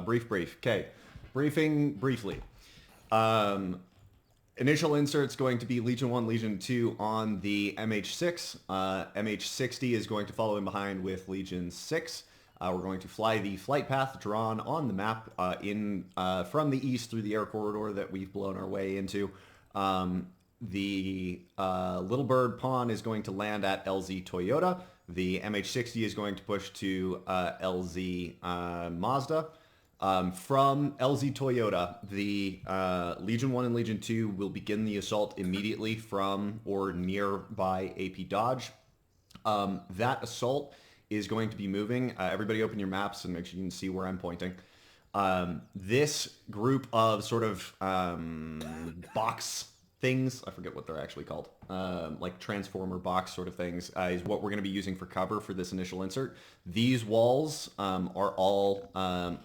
Brief. Okay. Briefing briefly. Initial insert's going to be Legion 1, Legion 2 on the MH6. MH60 is going to follow in behind with Legion 6. We're going to fly the flight path drawn on the map from the east through the air corridor that we've blown our way into. The Little Bird Pawn is going to land at LZ Toyota. The MH60 is going to push to LZ Mazda. From LZ Toyota, the Legion 1 and Legion 2 will begin the assault immediately from or nearby AP Dodge. That assault is going to be moving. Everybody open your maps and make sure you can see where I'm pointing. This group of sort of box things, I forget what they're actually called, like transformer box sort of things, is what we're going to be using for cover for this initial insert. These walls are all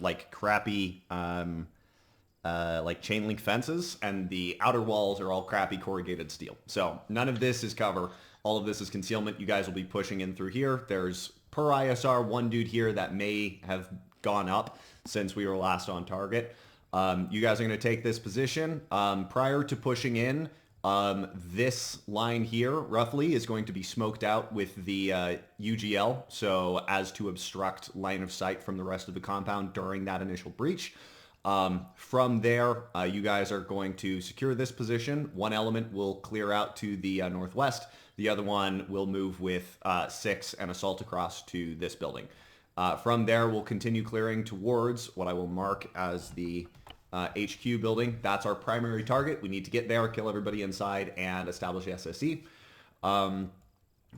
like crappy like chain link fences, and the outer walls are all crappy corrugated steel. So none of this is cover. All of this is concealment. You guys will be pushing in through here. There's, per ISR, one dude here that may have gone up since we were last on target. You guys are going to take this position. Prior to pushing in, this line here, roughly, is going to be smoked out with the UGL, so as to obstruct line of sight from the rest of the compound during that initial breach. From there, you guys are going to secure this position. One element will clear out to the northwest. The other one will move with 6 and assault across to this building. From there, we'll continue clearing towards what I will mark as the HQ building. That's our primary target. We need to get there, kill everybody inside, and establish SSE.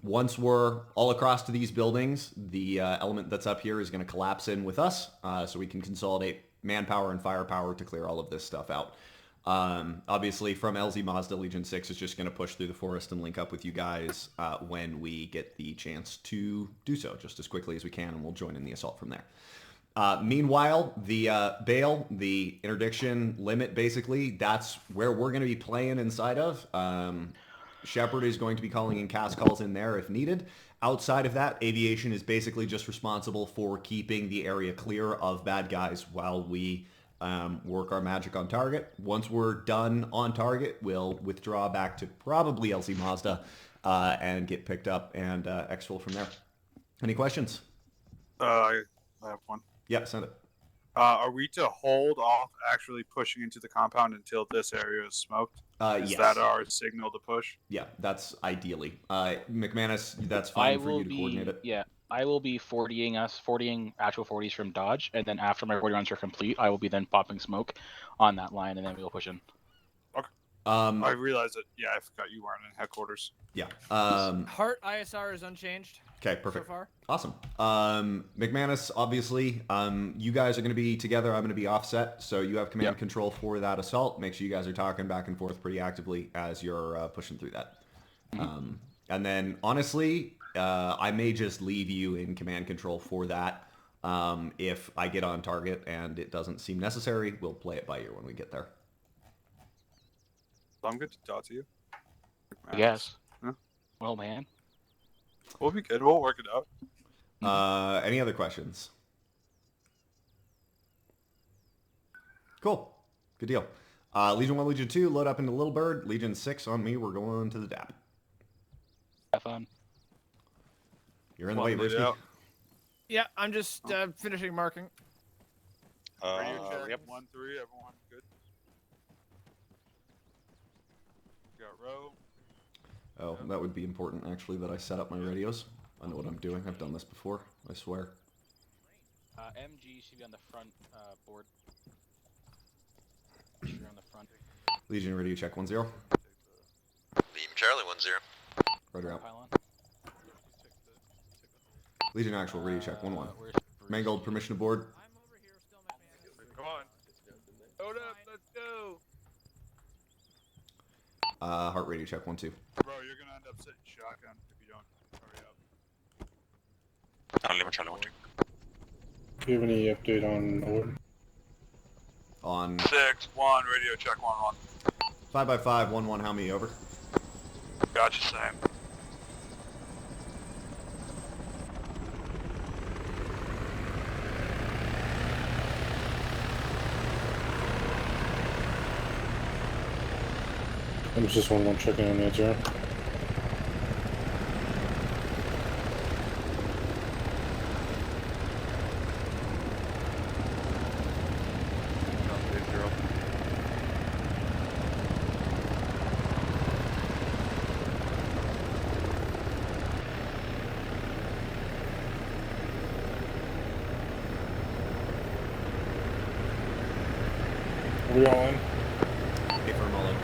Once we're all across to these buildings, the element that's up here is going to collapse in with us, so we can consolidate manpower and firepower to clear all of this stuff out. Obviously, from LZ Mazda, Legion 6 is just going to push through the forest and link up with you guys when we get the chance to do so, just as quickly as we can, and we'll join in the assault from there. Meanwhile, the bail, the interdiction limit, basically, that's where we're going to be playing inside of. Shepard is going to be calling in cast calls in there if needed. Outside of that, aviation is basically just responsible for keeping the area clear of bad guys while we work our magic on target. Once we're done on target, we'll withdraw back to probably LZ Mazda and get picked up and exfil from there. Any questions? I have one. Yeah, send it. Are we to hold off actually pushing into the compound until this area is smoked? Is yes. that our signal to push? Yeah, that's ideally. McManus, that's fine for you to coordinate it. Yeah, I will be 40ing actual 40s from Dodge, and then after my 40 runs are complete, I will be then popping smoke on that line, and then we'll push in. Okay. I realized that, yeah, I forgot you weren't in headquarters. Yeah. Heart ISR is unchanged. Okay, perfect. So far. Awesome. McManus, obviously, you guys are going to be together. I'm going to be offset, so you have command and control for that assault. Make sure you guys are talking back and forth pretty actively as you're pushing through that. Mm-hmm. And then, honestly, I may just leave you in command control for that. If I get on target and it doesn't seem necessary, we'll play it by ear when we get there. I'm good to talk to you. Yes. Huh? Well, man. We'll be good. We'll work it out. Any other questions? Cool. Good deal. Legion 1, Legion 2, load up into Little Bird. Legion 6 on me. We're going to the DAP. Have fun. You're in the way, Risky. Yeah, I'm just finishing marking. Radio check. Yep. 1-3. Everyone good? Got row. Oh, that would be important, actually, that I set up my radios. I know what I'm doing. I've done this before, I swear. MG should be on the front board. Should be on the front. Legion radio check 1-0. Beam Charlie 1-0. Roger out. Pylon. Legion actual radio check 1-1. Mangold, permission to board. I'm over here still, McManus. Come on. Load up. Let's go. Heart radio check 1-2. Bro, you're going to end up sitting shotgun if you don't hurry up. Charlie 1-1. Do you have any update on Orton? On 6-1, radio check 1-1. 5x5, 1-1, how many over? Gotcha, same. I'm just one checking on that, Zero. Are we all in? Hey, for Mullen.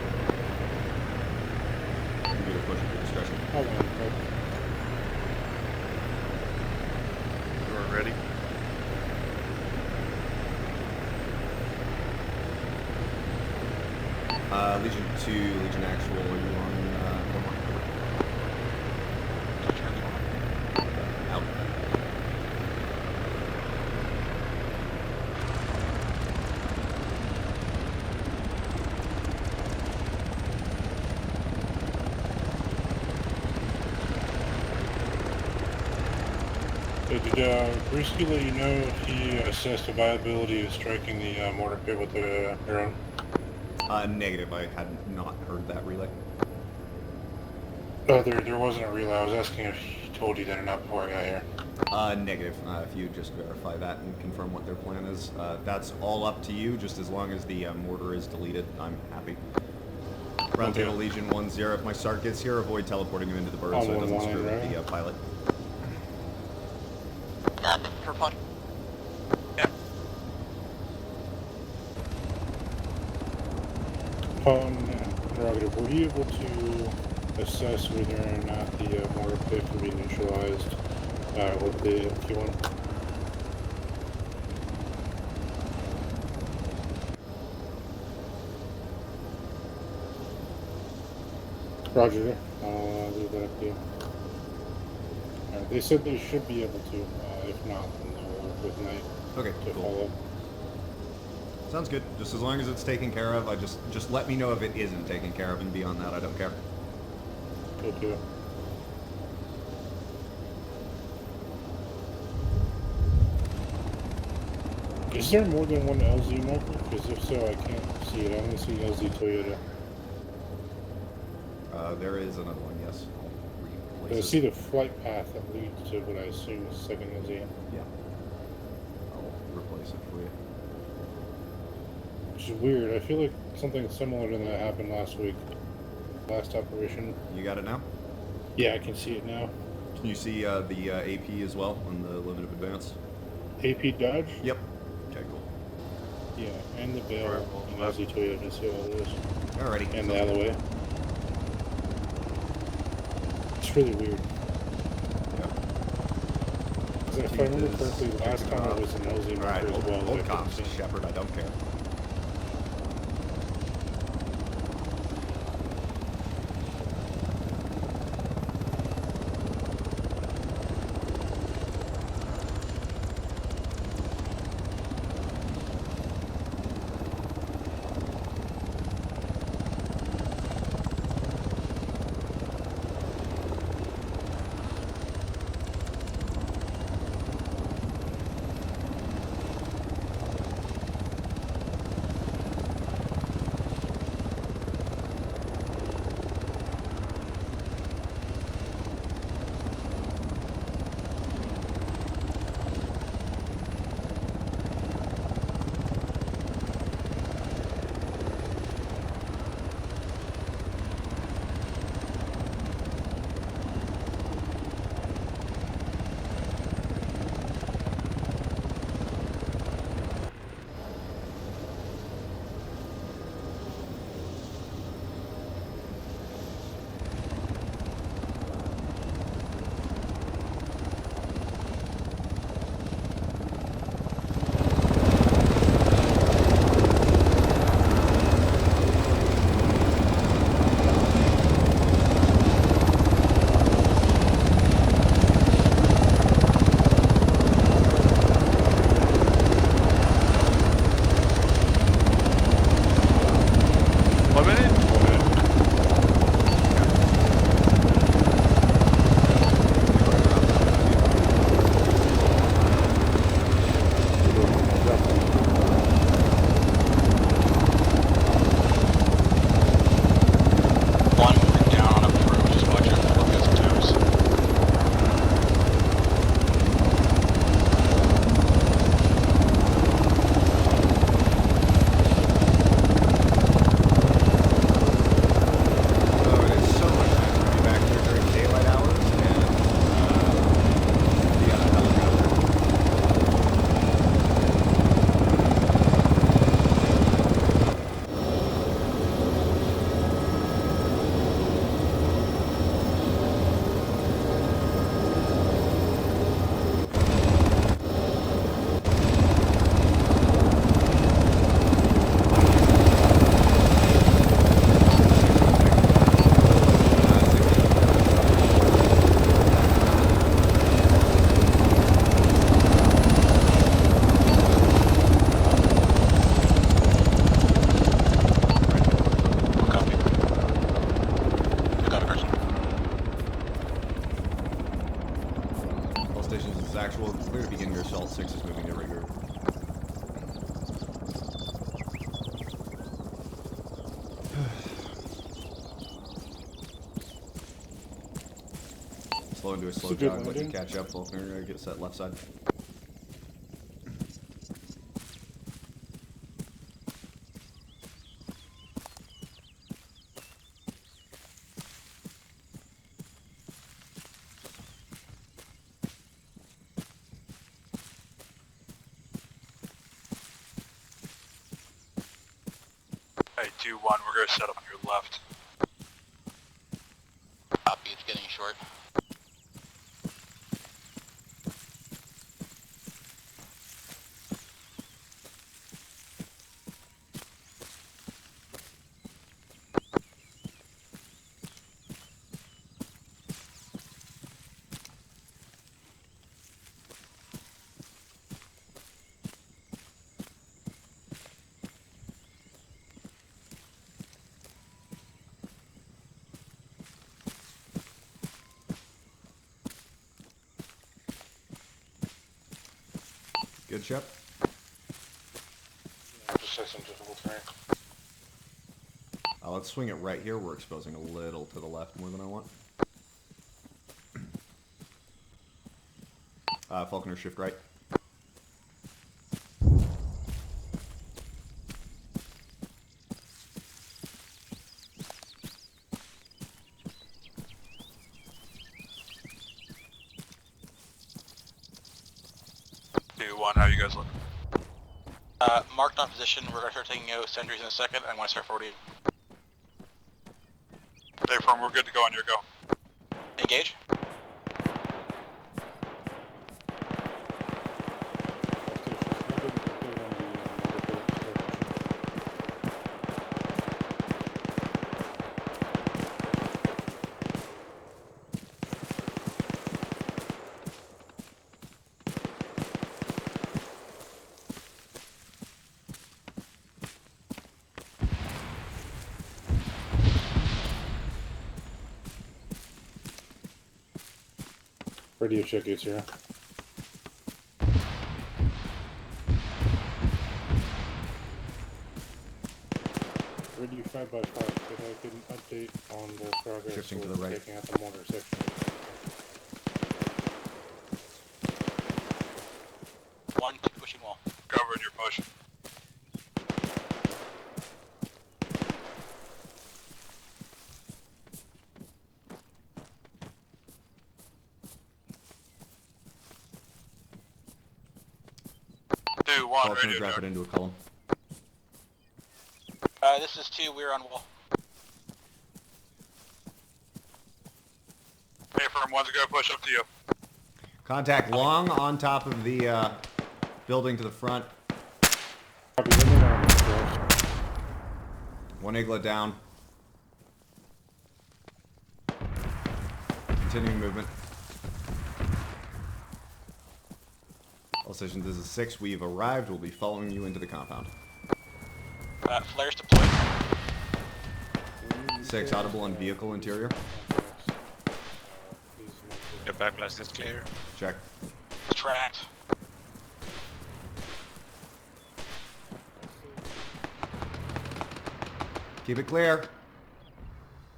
You can do the push at your discretion. All in. You are ready. Legion 2, Legion Actual, are you on out? So did Brewski let you know if he assessed the viability of striking the mortar pit with the drone? Negative. I had not heard that relay. There wasn't a relay. I was asking if he told you that or not before I got here. Negative. If you just verify that and confirm what their plan is. That's all up to you, just as long as the mortar is deleted, I'm happy. Round table Legion 1-0. If my Sark gets here, avoid teleporting him into the bird so it doesn't screw with the pilot. Per pod. Yeah. Prerogative, were you able to assess whether or not the mortar pit can be neutralized with the Q1? Roger, I'll leave that up to you. They said they should be able to. If not, then they'll work with Knight Okay, to cool. follow. Sounds good. Just as long as it's taken care of, just let me know if it isn't taken care of, and beyond that, I don't care. Okay. Is there more than one LZ marker? Because if so, I can't see it. I only see LZ Toyota. There is another one, yes. I'll I replace see it. the flight path that leads to what I assume is second LZ. Yeah. I'll replace it for you. Which is weird. I feel like something similar to that happened last week. Last operation. You got it now? Yeah, I can see it now. Can you see the AP as well on the limit of advance? AP Dodge? Yep. Okay, cool. Yeah, and the Bell Alright, and well, LZ Toyota. See all those. Alrighty. And the alleyway. It's really weird. Yeah. 'Cause if I remember correctly, last time it was an LZ marker Alright, as well. hold I comms, couldn't see. Shepard, I don't care. slow into a slow It's a good jog, let you landing. catch up. Faulkner, get set left side. Hey, 2-1, we're gonna set up on your left. Copy, it's getting short. Good, Shep. Just say some difficult terrain. Let's swing it right here. We're exposing a little to the left more than I want. Faulkner, shift right. How you guys look? Marked on position. We're gonna start taking out sentries in a second. I want to start 40. Hey, firm, we're good to go on your go. Engage. Radio check is here. Radio 5x5, could I get an update on the progress Shifting to with the right. taking out the mortar section? 1, 2, pushing wall. Cover in your push. Faulkner, drop it into a column. This is 2, we're on wall. Hey, firm, one's gonna push up to you. Contact long on top of the building to the front. Copy, let me know on the stairs. One Igla down. Continuing movement. All stations, this is 6. We've arrived. We'll be following you into the compound. Flares deployed. 6, audible and vehicle interior. Your backblast is clear. Check. Tracked. Keep it clear.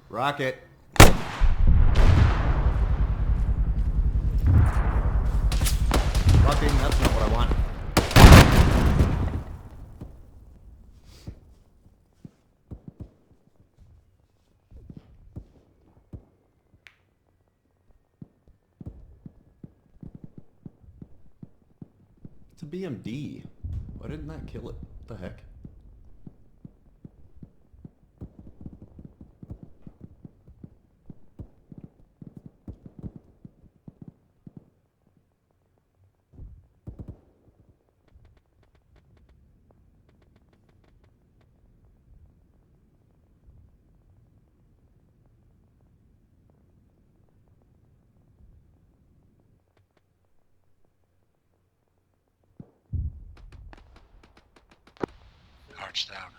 Rocket. Fucking, that's not what I want. It's a BMD. Why didn't that kill it? What the heck? Arch down.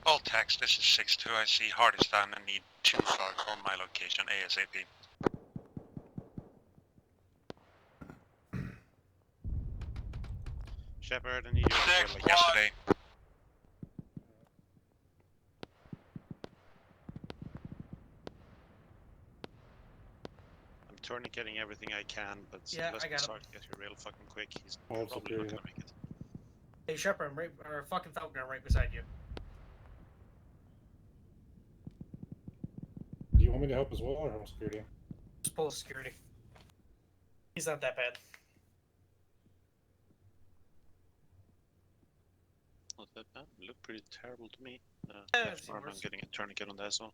All tax, this is 6-2. I see hard is down and need 2 SARC on my location ASAP. Shepard, I need you like yesterday. I'm tourniqueting everything I can, but unless the SARC gets here real fucking quick, he's probably not gonna make it. Hey Shepard, I'm right, or fucking Falcon, I'm right beside you. Do you want me to help as well, or home security? Just pull security. He's not that bad. Not that bad. Looked pretty terrible to me. Yeah, I'm getting a tourniquet on that as well.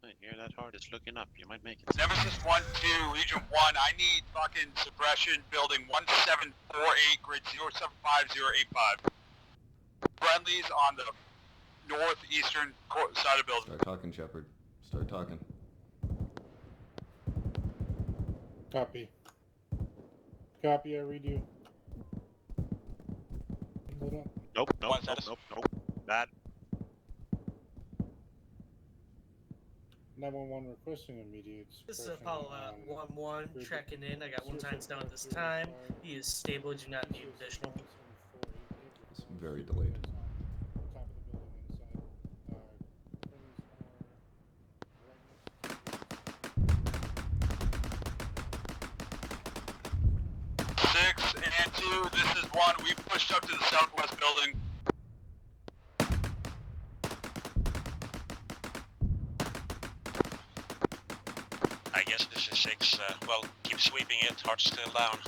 I hear that hard is looking up. You might make it. Nemesis 1-2, Legion 1. I need fucking suppression building 1748, grid 075085. Friendlies on the northeastern side of the building. Start talking, Shepard. Start talking. Copy. Copy, I read you. Hold on. Nope. Bad. 911 requesting immediate This is suppression Apollo on 1-1 checking in. I got 1 times down at this time. He is stable. Do not need additional. It's very delayed. top of the building inside. 6 and 2, this is 1. We've pushed up to the southwest building. I guess this is 6. Well, keep sweeping it. Heart's still down.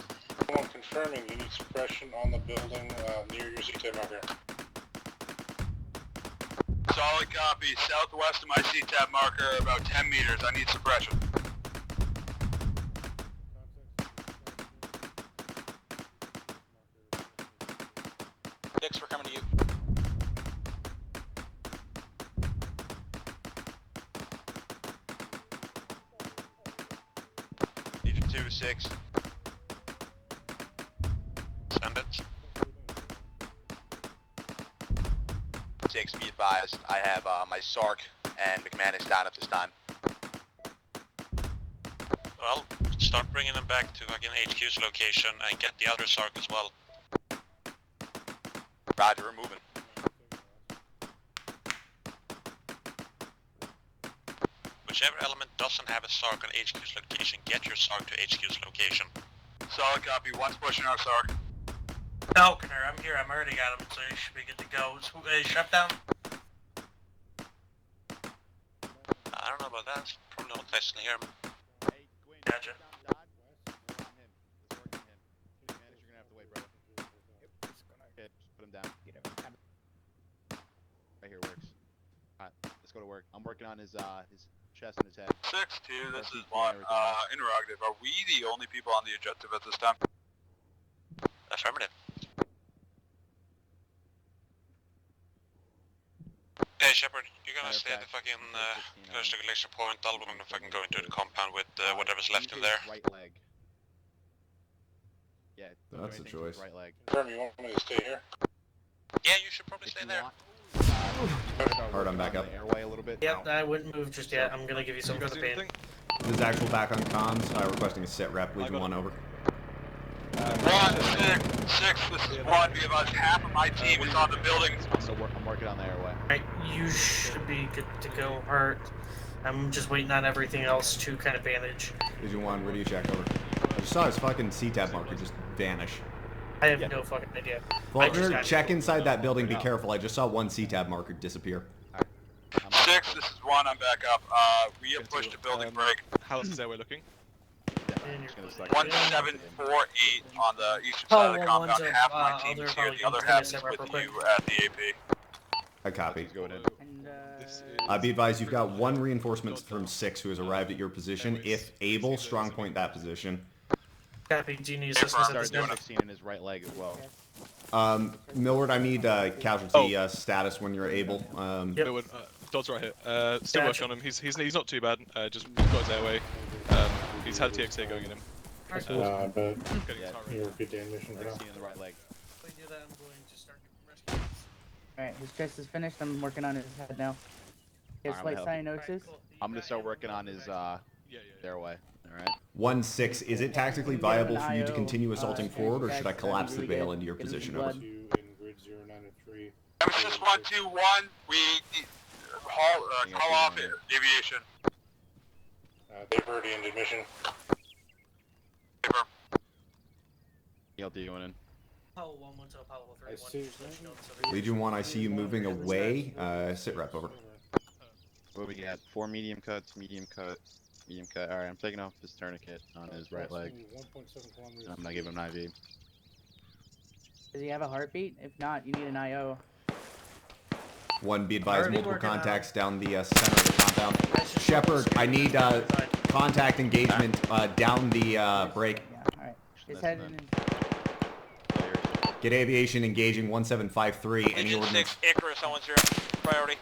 I'm confirming you need suppression on the building near your CTAB marker. Solid copy. Southwest of my CTAB marker, about 10 meters. I need suppression. Dix, we're coming to you. Legion 2-6. Send it. 6, be advised. I have my SARC and McManus down at this time. Well, start bringing them back to again HQ's location and get the other SARC as well. Roger, we're moving. Whichever element doesn't have a SARC on HQ's location, get your SARC to HQ's location. Solid copy. One's pushing our SARC. Falconer, I'm here. I'm already got him, so you should be good to go. Shut down. I don't know about that. Probably not nice to hear him. Gotcha. Right here works. Alright, let's go to work. I'm working on his chest and his head. 6-2, this is 1. Interrogative. Are we the only people on the objective at this time? Affirmative. Hey Shepard, you're gonna stay at the fucking first regulation point. I'll fucking go into the compound with whatever's left in there. Right leg. Yeah. That's a choice. Right leg. Confirm you want me to stay here? Yeah, you should probably stay there. Hard on back up. Airway a little bit. Yep, I wouldn't move just yet. I'm gonna give you some for the pain. This is actual back on comms. Requesting a sit rep. Legion 1 over. 1-6, this is 1. We have about half of my team is on the building. I'm working on the airway. Right, you should be good to go, Hart. I'm just waiting on everything else to kind of bandage. Legion 1, radio check over. I just saw his fucking CTAB marker just vanish. I have no fucking idea. Faulkner, check inside that building. Be careful. I just saw one CTAB marker disappear. 6, this is 1. I'm back up. We have pushed a building break. How's the airway looking? 1748 on the eastern side of the compound. Half my team is here, the other half is with you at the AP. I copy. Going in. Be advised, you've got 1 reinforcement from 6 who has arrived at your position. If able, strong point that position. Copy. Do you need assistance at this Started time? 16 in his right leg as well. Millward, I need casualty status when you're able. Millward, Dodd's right here. Still working on him. He's not too bad. Just got his airway. He's had TXA going in him. But you're a good damn mission for now. In the right leg. we do that, I'm going to start rescuing. Alright, his chest is finished. I'm working on his head now. He has Alright, slight I'm cyanosis. I'm gonna start working on his stairway. Alright. 1-6, is it tactically viable for you to continue assaulting forward, or should I collapse the bale into your position? Over. In grid 0, 9, and 3. Nemesis 121, we call off aviation. They've already ended mission. Paper. ELD going in. Apollo 1 went to Apollo 3. I see. Legion 1, I see you moving away. Sit rep, over. What we got? 4 medium cuts, medium cut, medium cut. Alright, I'm taking off his tourniquet on his right leg. 1.7 kilometers. And I'm gonna give him an IV. Does he have a heartbeat? If not, you need an IO. 1, be advised, Already multiple working on it. contacts down the center of the compound. Shepard, I need contact engagement down the break. Yeah, alright. His head in. Get aviation engaging 1753. Any Legion ordnance? 6, Icarus on 10. Priority.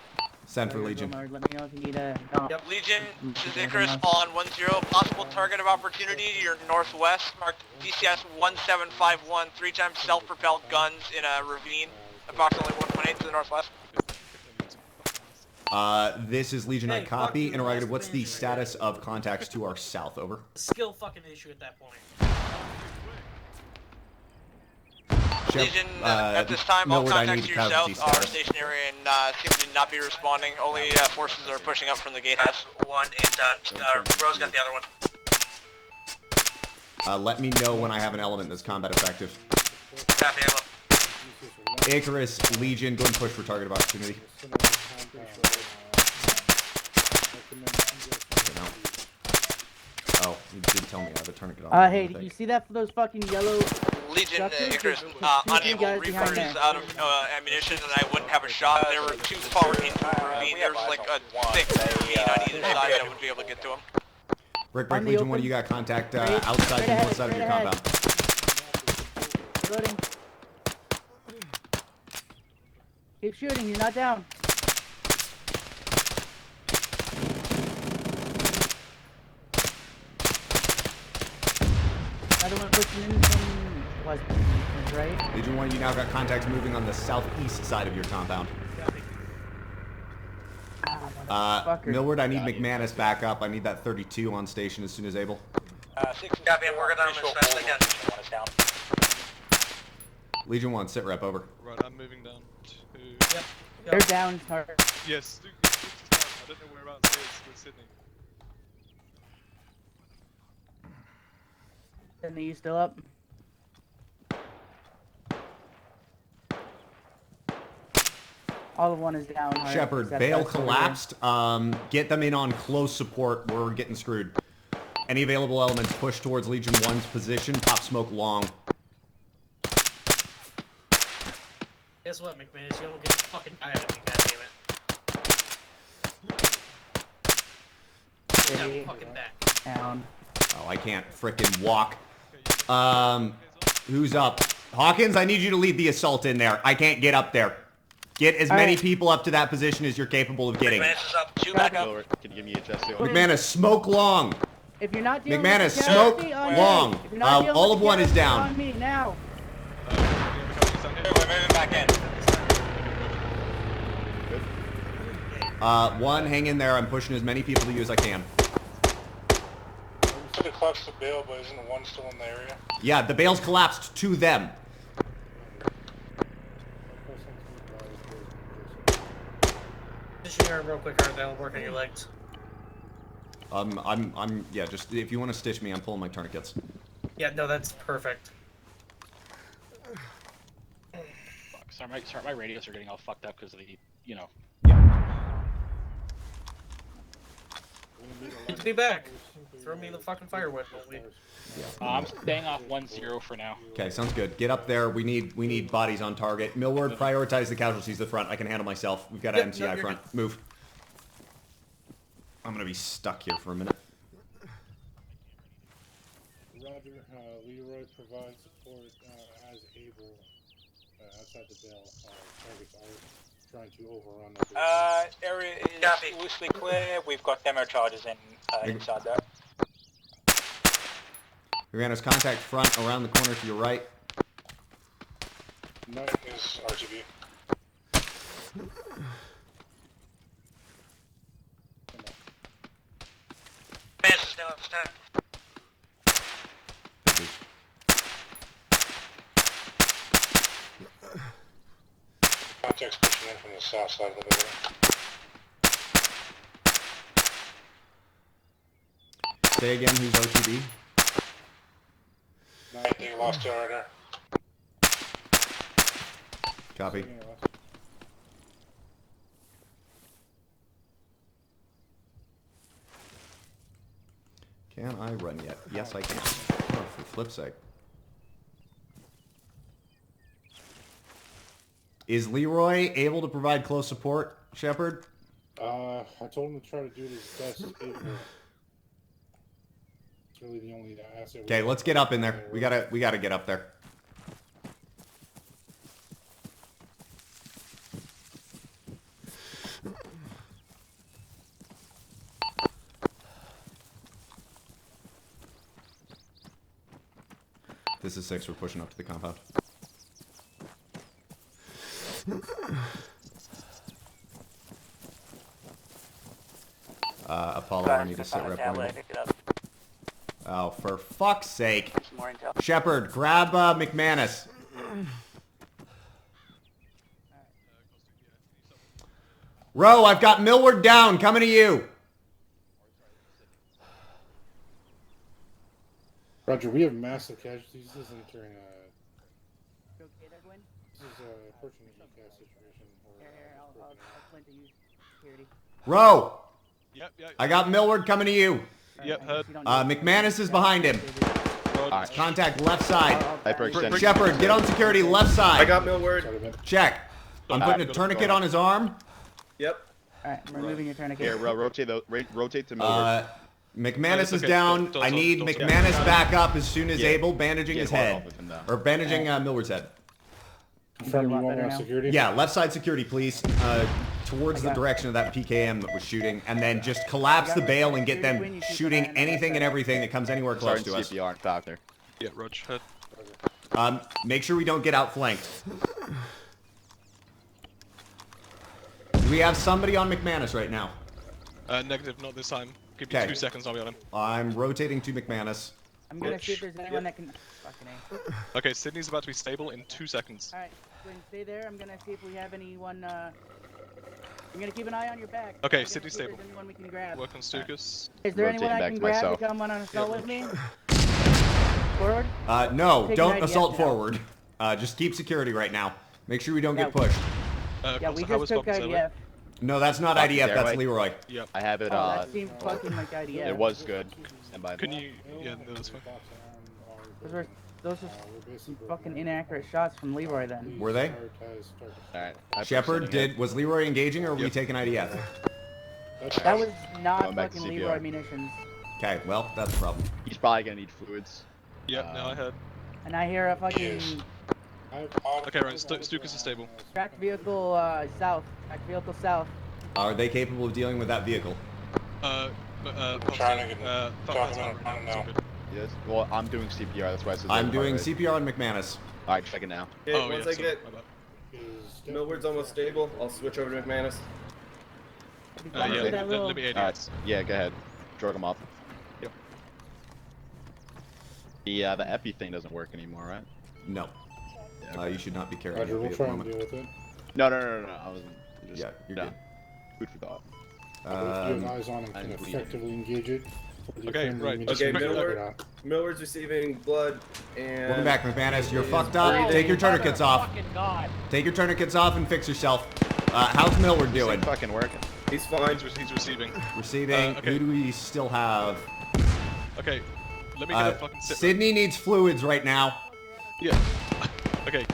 Send for Legion. Let me know if you need a. Yep. Legion, this is Icarus on 10. Possible target of opportunity to your northwest. Marked DCS 1751. 3 times self-propelled guns in a ravine. Approximately 1.8 to the northwest. This is Legion, I Hey, copy. fuck you, Interrogative, that's what's the Legion. status of contacts to our south? Over. Skill fucking issue at that point. Legion, at this time, all Millward, I contacts need to your casualty south are status. stationary and seem to not be responding. Only forces are pushing up from the gatehouse. One and Rose got the other one. Let me know when I have an element that's combat effective. Copy, Ava. Icarus, Legion, go and push for target of opportunity. Oh, you did tell me I have a tourniquet on. Hey, did you see that for those fucking yellow? Legion, Structures? Icarus, There's unable. guys behind Reefer is there. out of ammunition and I wouldn't have a shot. They were too far into the ravine. There was like a thick ravine on either side that I wouldn't be able to get to them. Break, On the Legion 1, open. you got contact Straight outside the ahead, north side of your straight ahead. compound. Reloading. Keep shooting, you're not down. Another one pushing in from west, right? Legion 1, you now got contacts moving on the southeast side of your compound. Fucker. Millward, I need McManus back up. I need that 32 on station as soon as able. 6 copy, I'm working on them as fast as I can. Legion 1, sit rep, over. Right, I'm moving down to... Yep. They're down hard. Yes, Luke is down. I don't know whereabouts it is with Sydney. And are you still up? All of one is down hard. Shepard, except Bale us over here. collapsed. Get them in on close support. We're getting screwed. Any available elements push towards Legion 1's position. Pop smoke long. Guess what, McManus? You don't get the fucking die out of me, goddammit. Stay Yeah, fucking back. down. Oh, I can't frickin' walk. Who's up? Hawkins, I need you to lead the assault in there. I can't get up there. Get as many people up to that position as you're capable of getting. McManus is up. 2 back up. Millward, can you give me a chest seal? McManus, smoke long. If you're not dealing McManus, with the smoke casualty, on long. me. If you're not dealing All with of the one is casualty, down. on me now. We're moving back in. One, hang in there. I'm pushing as many people to you as I can. We should have clutched the bill, but isn't the one still in the area? Yeah, the bales collapsed to them. Just your arm real quick, Art. That'll work on your legs. Yeah, just, if you want to stitch me, I'm pulling my tourniquets. Yeah, no, that's perfect. Sorry, my radios are getting all fucked up because of the, you know. Good to be back. Throw me in the fucking firewood, won't we? I'm staying off 1-0 for now. Okay, sounds good. Get up there. We need bodies on target. Millward, prioritize the casualties at the front. I can handle myself. We've got an Yep, no, MCI you're front. Move. I'm gonna be stuck here for a minute. Roger, Leroy provides support as able outside the bill. Targets are trying to overrun the Area is loosely clear. We've got demo charges inside there. Uranos, contact front around the corner to your right. Night is RTB. Advance is now at start. Contacts pushing in from the south side of the building. Say again, who's RTB? Night, they lost generator. Copy. Can I run yet? Yes, I can. Oh, for flip's sake. Is Leroy able to provide close support, Shepard? I told him to try to do his best. It's really the only asset. Okay, let's get up in there. We gotta get up there. This is 6, we're pushing up to the compound. Apollo, I need to sit rep one. Oh, for fuck's sake. Shepard, grab McManus. Row, I've got Millward down, coming to you. Roger, we have massive casualties. This isn't during You okay there, Gwen? this is approaching a UCAS situation. Here, I'll plan to use security. Row, Yep. I got Millward coming to you. Yep, heard. McManus is behind him. Alright. Contact left side. Hyperextend. Shepard, get on security left side. I got Millward. Check. I'm putting a tourniquet on his arm. Yep. Alright, I'm removing your tourniquet. Here, rotate to Millward. McManus is down. I need McManus back up as soon as able, bandaging his head. Or bandaging Millward's head. Confirm you want security? Yeah, left side security, please. Towards the direction of that PKM that was shooting, and then just collapse the bale and get them shooting anything and everything that comes anywhere close to us. CPR and factor. Yeah, Roger, heard. Make sure we don't get outflanked. Do we have somebody on McManus right now? Negative, not this time. Give me 2 seconds, I'll be on him. I'm rotating to McManus. I'm gonna see if there's anyone that can... Fucking A. Okay, Sydney's about to be stable in 2 seconds. Alright, Gwen, stay there. I'm gonna see if we have anyone, I'm gonna keep an eye on your back. Okay, Sydney's stable. If there's anyone we can grab. Work on Stukas. Is there anyone I can grab to come on an assault with me? Forward? No, Take don't an assault IDF now. forward. Just keep security right now. Make sure we don't get pushed. Yeah, we just took IDF. No, that's not Fuck, IDF, there, that's right? Leroy. Yep. I have it, Oh, that seemed fucking like IDF. It was good. And by Can you... Yeah, no, that's fine. Those are some fucking inaccurate shots from Leroy then. Were they? Alright. Shepard, was Leroy engaging or were we taking IDF? That was not Going back to fucking CPR. Leroy munitions. Okay, well, that's a problem. He's probably gonna need fluids. Yep, now I heard. And I hear a fucking Okay, right, Stukas is stable. tracked vehicle south. Tracked vehicle south. Are they capable of dealing with that vehicle? Trying to get now. Yes. Well, I'm doing CPR. That's why I said. I'm doing CPR on McManus. All right, check it now. Okay, Oh, once yeah, I get sorry, Millward's almost stable, I'll switch over to McManus. yeah, let me aid you. Alright, yeah, go ahead. Drug him up. Yep. The epi thing doesn't work anymore, right? No. Yeah, You should not be carrying Roger, it we'll at the try and moment. deal with it. No. I wasn't. Just, Yeah, you're good. Food for thought. If you have eyes on him, can effectively engage it. Okay, right. Okay, Millward's receiving blood and... Welcome back, McManus. You're fucked up. breathing. Take your tourniquets off. God. Take your tourniquets off and fix yourself. How's Millward doing? Fucking working. He's fine. He's receiving. Receiving. Okay. Who do we still have? Okay, let me get a fucking sit. Sydney needs fluids right now. Yeah. Okay,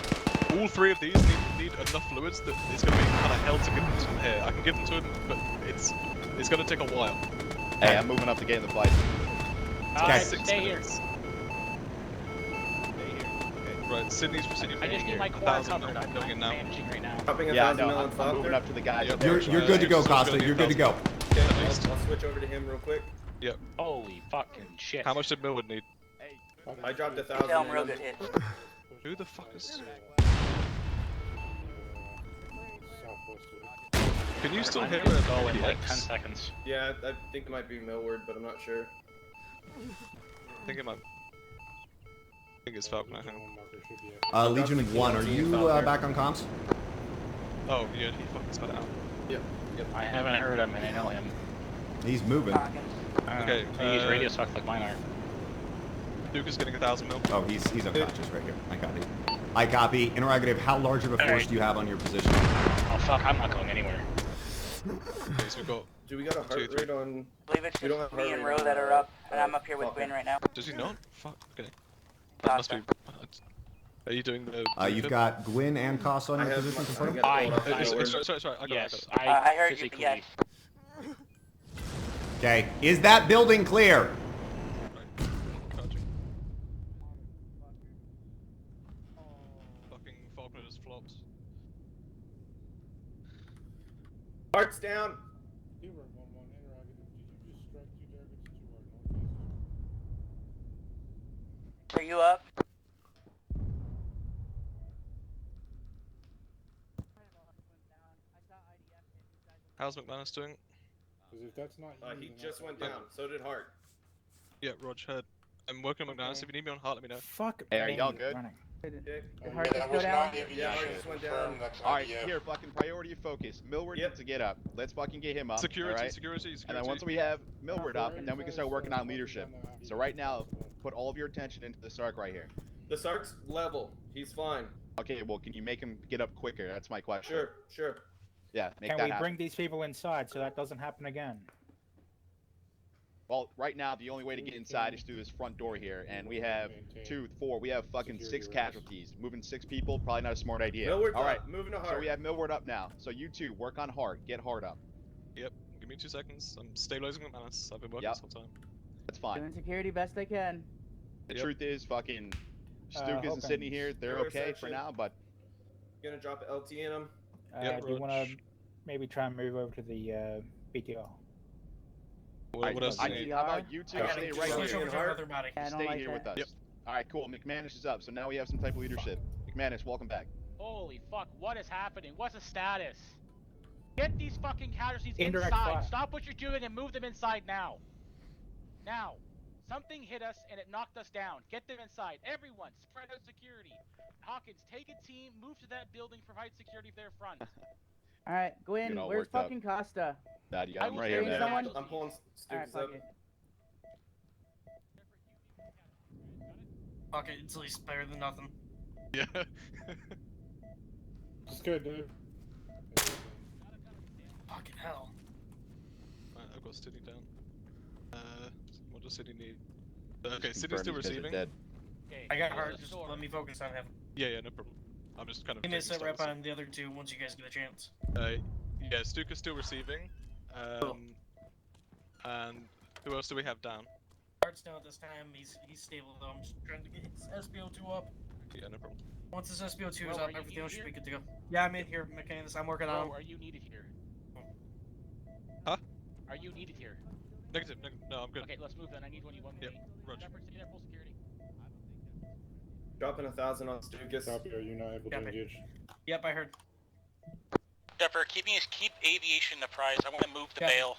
all 3 of these need enough fluids that it's going to be kind of hell to give them from here. I can give them to him, but it's going to take a while. Hey, I'm moving up to get in the fight. Okay. 6 minutes. Right, Sydney's receiving. I just need my core 1,000 covered. mil I'm going in now. managing right now. Dropping a Yeah, 1,000 no, mil on I'm moving Falkner. up to the guy. Yep. You're good to go, It's Costa. gonna be You're good to go. Okay, At least. I'll switch over to him real quick. Yep. Holy fucking shit. How much did Millwood need? I dropped 1,000. Tell him real good hit. Who the fuck is... Can you still hear I'm gonna it? go in like 10 seconds. Yeah, I think it might be Millward, but I'm not sure. I think it might. I think it's Falconer. Hang on. Legion 1, are you back on comms? Oh, yeah, he fucking spun it out. Yep. I haven't heard him and I know him. He's moving. Okay, He's radio sucked like mine are. Duke is getting 1,000 mil. Oh, he's unconscious right here. I copy. I copy. Interrogative, how large of a force do you have on your position? Oh fuck, I'm not going anywhere. Okay, so we've got... Do we got a heart rate on... I believe it's just me and Ro that are up, and I'm up here with Gwyn right now. Does he not? Fuck, okay. That must be... Are you doing the... You've got Gwyn and Koss on your position confirmed? Sorry, I got yes, it. I heard you, yes. Okay, is that building clear? Fucking Falconer just flopped. Hearts down! Are you up? How's McManus doing? Because if that's not he just went down. So did Hart. Yeah, Rog heard. I'm working on McManus. If you need me on Heart, let me know. Fuck. Hey, are y'all good? Did Hart just go down? Yeah, Hart just went down. Alright, here, fucking priority focus. Millward needs to get up. Let's fucking get him up. Security, alright? security. And then once we have Millward up, then we can start working on leadership. So right now, put all of your attention into the Sark right here. The Sark's level. He's fine. Okay, well, can you make him get up quicker? That's my question. Sure. Yeah, make Can that we happen. bring these people inside so that doesn't happen again? Well, right now, the only way to get inside is through this front door here, and we have 2, 4, we have fucking 6 casualties. Moving 6 people, probably not a smart idea. Millward's All right, up. Moving to Hart. so we have Millward up now. So you two, work on Hart. Get Hart up. Yep, give me 2 seconds. I'm stabilizing McManus. I've been working Yep. this whole time. That's fine. Doing security best they can. The truth is, fucking Stukas and Sydney here, they're okay for now, but... Gonna drop an LT in them. Do you want to maybe try and move over to the BTO? What else do you need? How about you two stay right here? Stay like here that. with us. Yep. Alright, cool. McManus is up, so now we have some type of leadership. McManus, welcome back. Holy fuck, what is happening? What's the status? Get these fucking casualties Indirect inside. fire. Stop what you're doing and move them inside now. Now. Something hit us and it knocked us down. Get them inside. Everyone, spread out security. Hawkins, take a team, move to that building, provide security for their front. Alright, Gwyn, all where's worked up. fucking Costa? Dad, you got him right here, carry man. someone? I'm pulling Alright, Stukas fuck up. it. Fuck it, it's at least better than nothing. Yeah. It's good, dude. Fucking hell. Right, I've got City down. What does City need? Okay, Just City's still confirm these guys are receiving. dead. Okay, I got close Hart, the just door. let me focus on him. Yeah, no problem. I'm just kind of... Give me a taking set rep stats. on the other 2 once you guys get a chance. Yeah, Stuka's still receiving. And who else do we have down? Hart's down at this time, he's stable though, I'm just trying to get his SPO2 up. Yeah, no problem. Once his SPO2 is Ro, are up, you everything else should be needed good to go. Yeah, I'm in here, Mechanics, I'm working on him. Are you needed here? Huh? Are you needed here? Negative, no, I'm good. Okay, let's move then. I need one Yep, way. Roger. Shepard, stay there, full security. Dropping 1,000 on Stukas. Copy, are you not able to Copy. engage? Yep, I heard. Shepard, keep aviation the prize. I want to move the bail.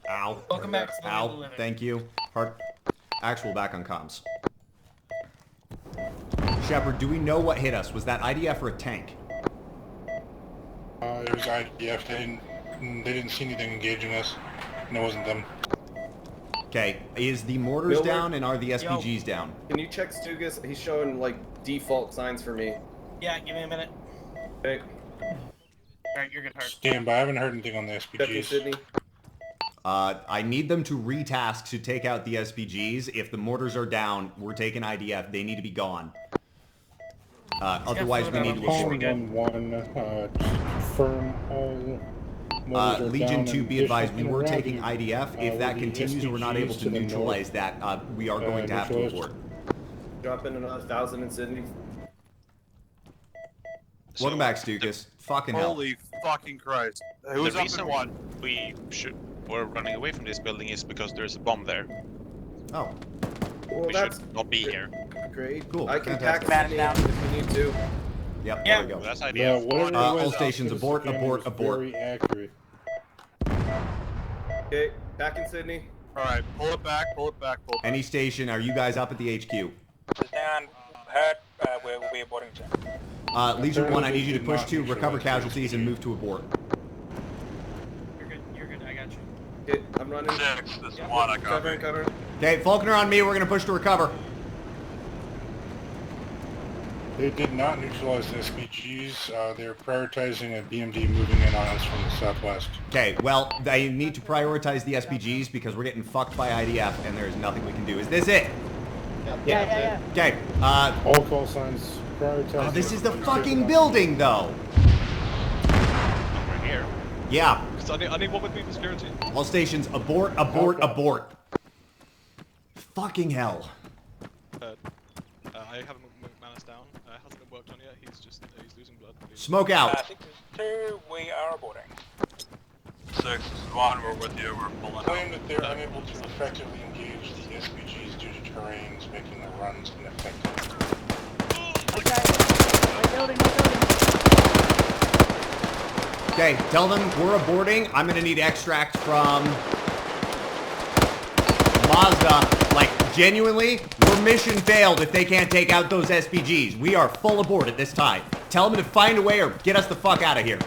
Ow. Welcome back to the Ow. living. Thank you. Hart. Actual back on comms. Shepard, do we know what hit us? Was that IDF or a tank? It was IDF. They didn't see anything engaging us, and it wasn't them. Okay, is the mortars Millward? down and are the SPGs down? Can you check Stukas? He's showing like default signs for me. Yeah, give me a minute. Okay. Alright, you're good, Hart. Stand by. I haven't heard anything on the Checking SPGs. Sydney. I need them to retask to take out the SPGs. If the mortars are down, we're taking IDF. They need to be gone. Otherwise, we need to Call abort. 1-1, confirm all mortars are Legion down, 2, and be advised, we if were interrogative, taking IDF. If that will the continues and we're not able SPGs to the neutralize north, that, we are going to have to neutralized? abort. Dropping another 1,000 in Sydney. Welcome back, Stukas. Fucking hell. Holy fucking Christ. Who's The up reason in one? we're running away from this building is because there's a bomb there. Oh. Well, We that's should not be here. great. Cool. I can pack Fantastic. Sydney if we need to. Yep, Yeah. there we go. That's Yeah, idea. whatever it all was, stations, it was abort, again, it abort, was abort. Very accurate. Okay, back in Sydney. Alright, pull it back, pull it back, pull it back. Any station, are you guys up at the HQ? Stand, heard, we'll be aborting soon. Legion 1, I need you to Did push not to recover neutralize casualties and HQ. move to abort. You're good, I got you. Okay, I'm running. 6, this is 1, I got Covering, covering. Okay, Falconer on me, we're gonna push to recover. They did not neutralize the SPGs. They're prioritizing a BMD moving in on us from the southwest. Okay, well, they need to prioritize the SPGs because we're getting fucked by IDF and there's nothing we can do. Is this it? Yeah. Okay, All call signs prioritized. oh, this is the fucking building, though. We're here. Yeah, Because I need one with me for security. all stations, abort, abort, abort. Fucking hell. I haven't managed down. Hasn't been worked on yet. He's losing blood. Smoke out. 6-2, we are aborting. 6, this is 1, we're with you, we're pulling Claim out. that they're unable to effectively engage the SPGs due to terrains, making the runs ineffective. My building. Okay, tell them we're aborting. I'm gonna need extract from Mazda. Like, genuinely, we're mission failed if they can't take out those SPGs. We are full abort at this time. Tell them to find a way or get us the fuck out of here.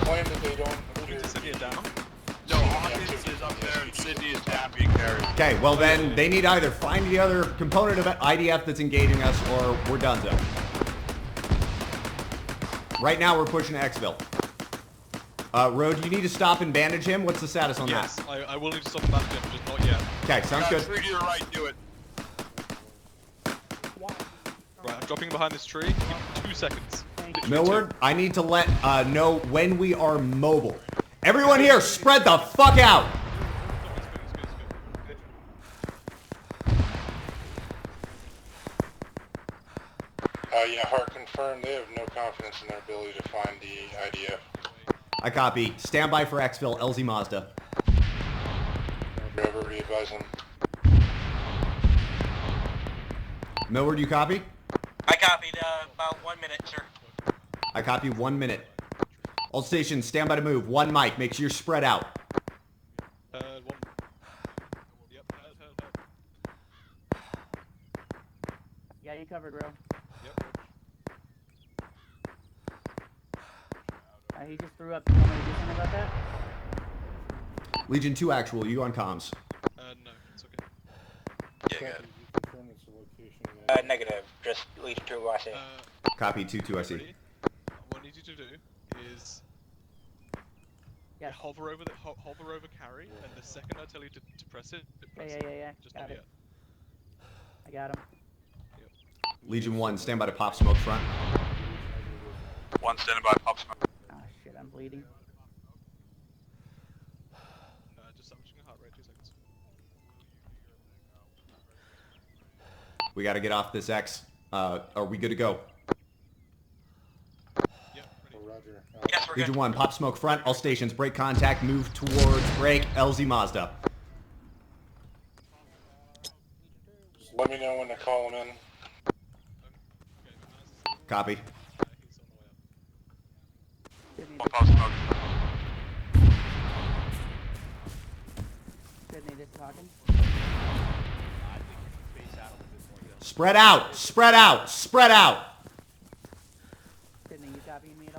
Claim that they don't. Sydney is down. No, Hawkins is up there and Sydney is down being carried. Okay, well then, they need either find the other component of IDF that's engaging us or we're done so. Right now, we're pushing to Xville. Road, you need to stop and bandage him. What's the status on Yes, that? I will need to stop the bandage, just not yet. Okay, sounds good. 3 to your right, do it. Right, I'm dropping behind this tree. Give me 2 seconds. Literally Millward, I need to let know when we are mobile. Everyone here, spread the fuck out! Yeah, Hart confirmed they have no confidence in their ability to find the IDF. I copy. Stand by for Xville, LZ Mazda. Whoever re-advise them. Millward, you copy? I copied, about 1 minute, sir. I copy 1 minute. All stations, stand by to move. 1 mic, make sure you're spread out. One. Yep, heard. Yeah, you covered, bro. Yep. He just threw up. You want me to do something about that? Legion 2 actual, you on comms. No, it's okay. Yeah, good. Confirm its location. Negative. Just Legion 2, I see. Copy 2-2, I see. Ready? What I need you to do is Yeah. hover over carry, and the second I tell you to press it, press it. Yeah. Just Got do it. I got him. Legion 1, stand by to pop smoke front. 1 standing by, pop smoke. Oh shit, I'm bleeding. Just establishing a heart rate, 2 seconds. We gotta get off this X. Are we good to go? Yep, ready. Roger. Yes, we're Legion good. 1, pop smoke front. All stations, break contact, move towards break. LZ Mazda. Just let me know when to call them in. Copy. He's on the way up. Sydney, Pop smoke. Sydney, just talking. Spread out! Spread out! Spread out! Sydney, you copying me at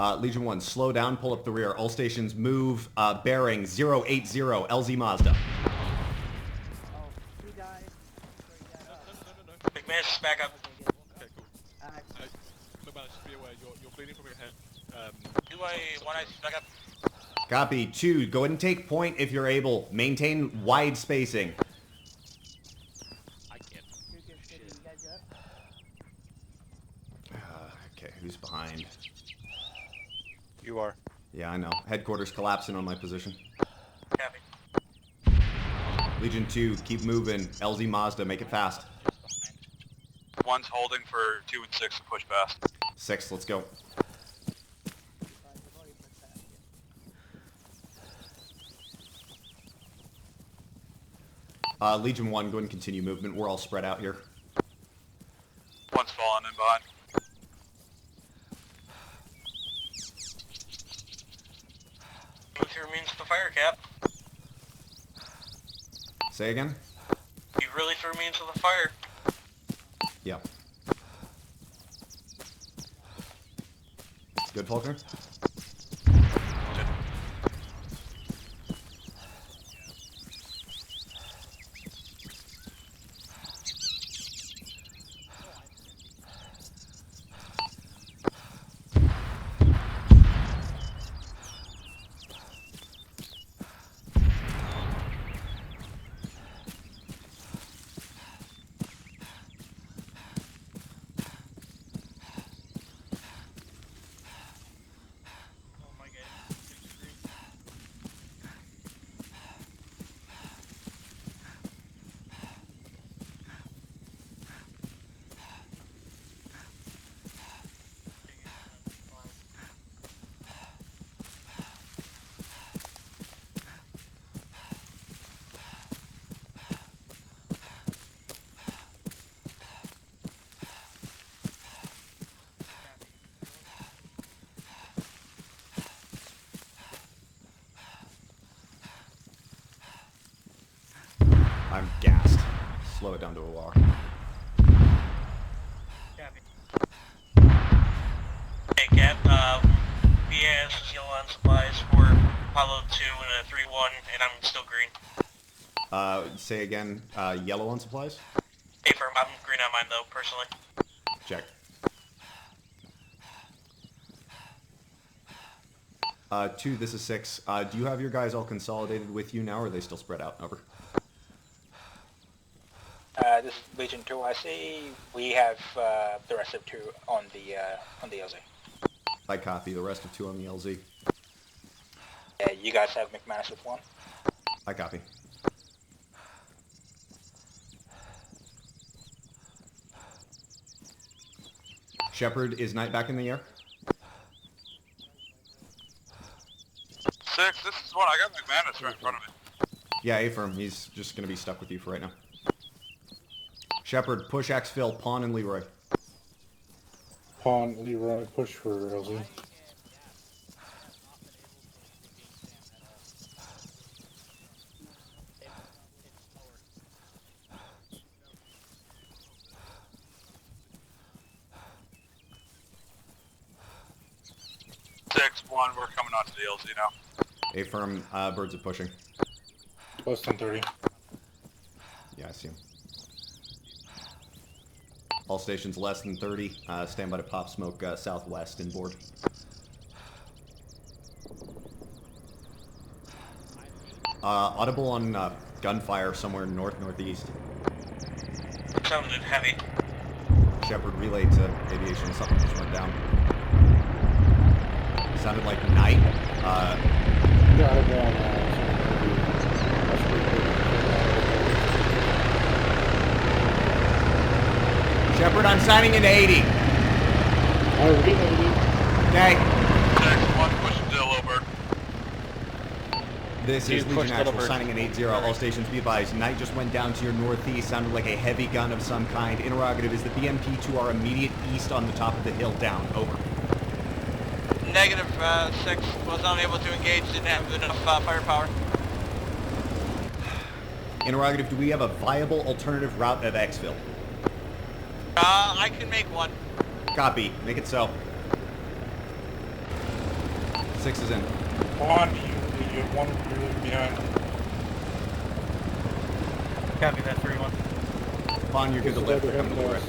all? Legion 1, slow down, pull up the rear. All stations, move bearing 080, LZ Mazda. Oh, he died. McManus, back up. Okay, cool. McManus, just be aware, you're bleeding from your head. Do I want to back up? Copy. 2, go ahead and take point if you're able. Maintain wide spacing. I can't. Sydney, you guys up? Okay, who's behind? You are. Yeah, I know. Headquarters collapsing on my position. Copy. Legion 2, keep moving. LZ Mazda, make it fast. 1's holding for 2 and 6 to push past. 6, let's go. Legion 1, go ahead and continue movement. We're all spread out here. One's falling in behind. Move your means to the fire, Cap. Say again? You really threw me into the fire. Yeah. Good, Faulkner? I'm gassed. Slow it down to a walk. Hey, Cap, BS is yellow on supplies for Apollo 2 and a 3-1, and I'm still green. Say again, yellow on supplies? Hey, firm, I'm green on mine, though, personally. Check. 2, this is 6. Do you have your guys all consolidated with you now, or are they still spread out? Over. This is Legion 2. I see we have the rest of 2 on the LZ. I copy. The rest of 2 on the LZ. You guys have McManus with 1. I copy. Shepard, is Knight back in the air? 6, this is 1. I got McManus right in front of me. Yeah, A-firm. He's just going to be stuck with you for right now. Shepard, push Xfil, Pawn, and Leroy. Pawn, Leroy, push for LZ. One, we're coming onto the LZ now. A-firm, birds are pushing. Less than 30. Yeah, I see him. All stations less than 30. Stand by to pop smoke southwest inboard. Audible on gunfire somewhere north-northeast. Sounded heavy. Shepard, relay to aviation. Something just went down. Sounded like night. Shepard, I'm signing into 80. Okay. Next one, push Dill over. This is Legion Actual signing in 80. All stations be advised. Night just went down to your northeast. Sounded like a heavy gun of some kind. Interrogative, is the BMP to our immediate east on the top of the hill down? Over. Negative, 6 was unable to engage, didn't have enough firepower. Interrogative, do we have a viable alternative route at Xville? I can make one. Copy. Make it so. 6 is in. Pawn, you have 1 behind. Copy that, 3-1. Pawn, you're good to lift. Come to the right.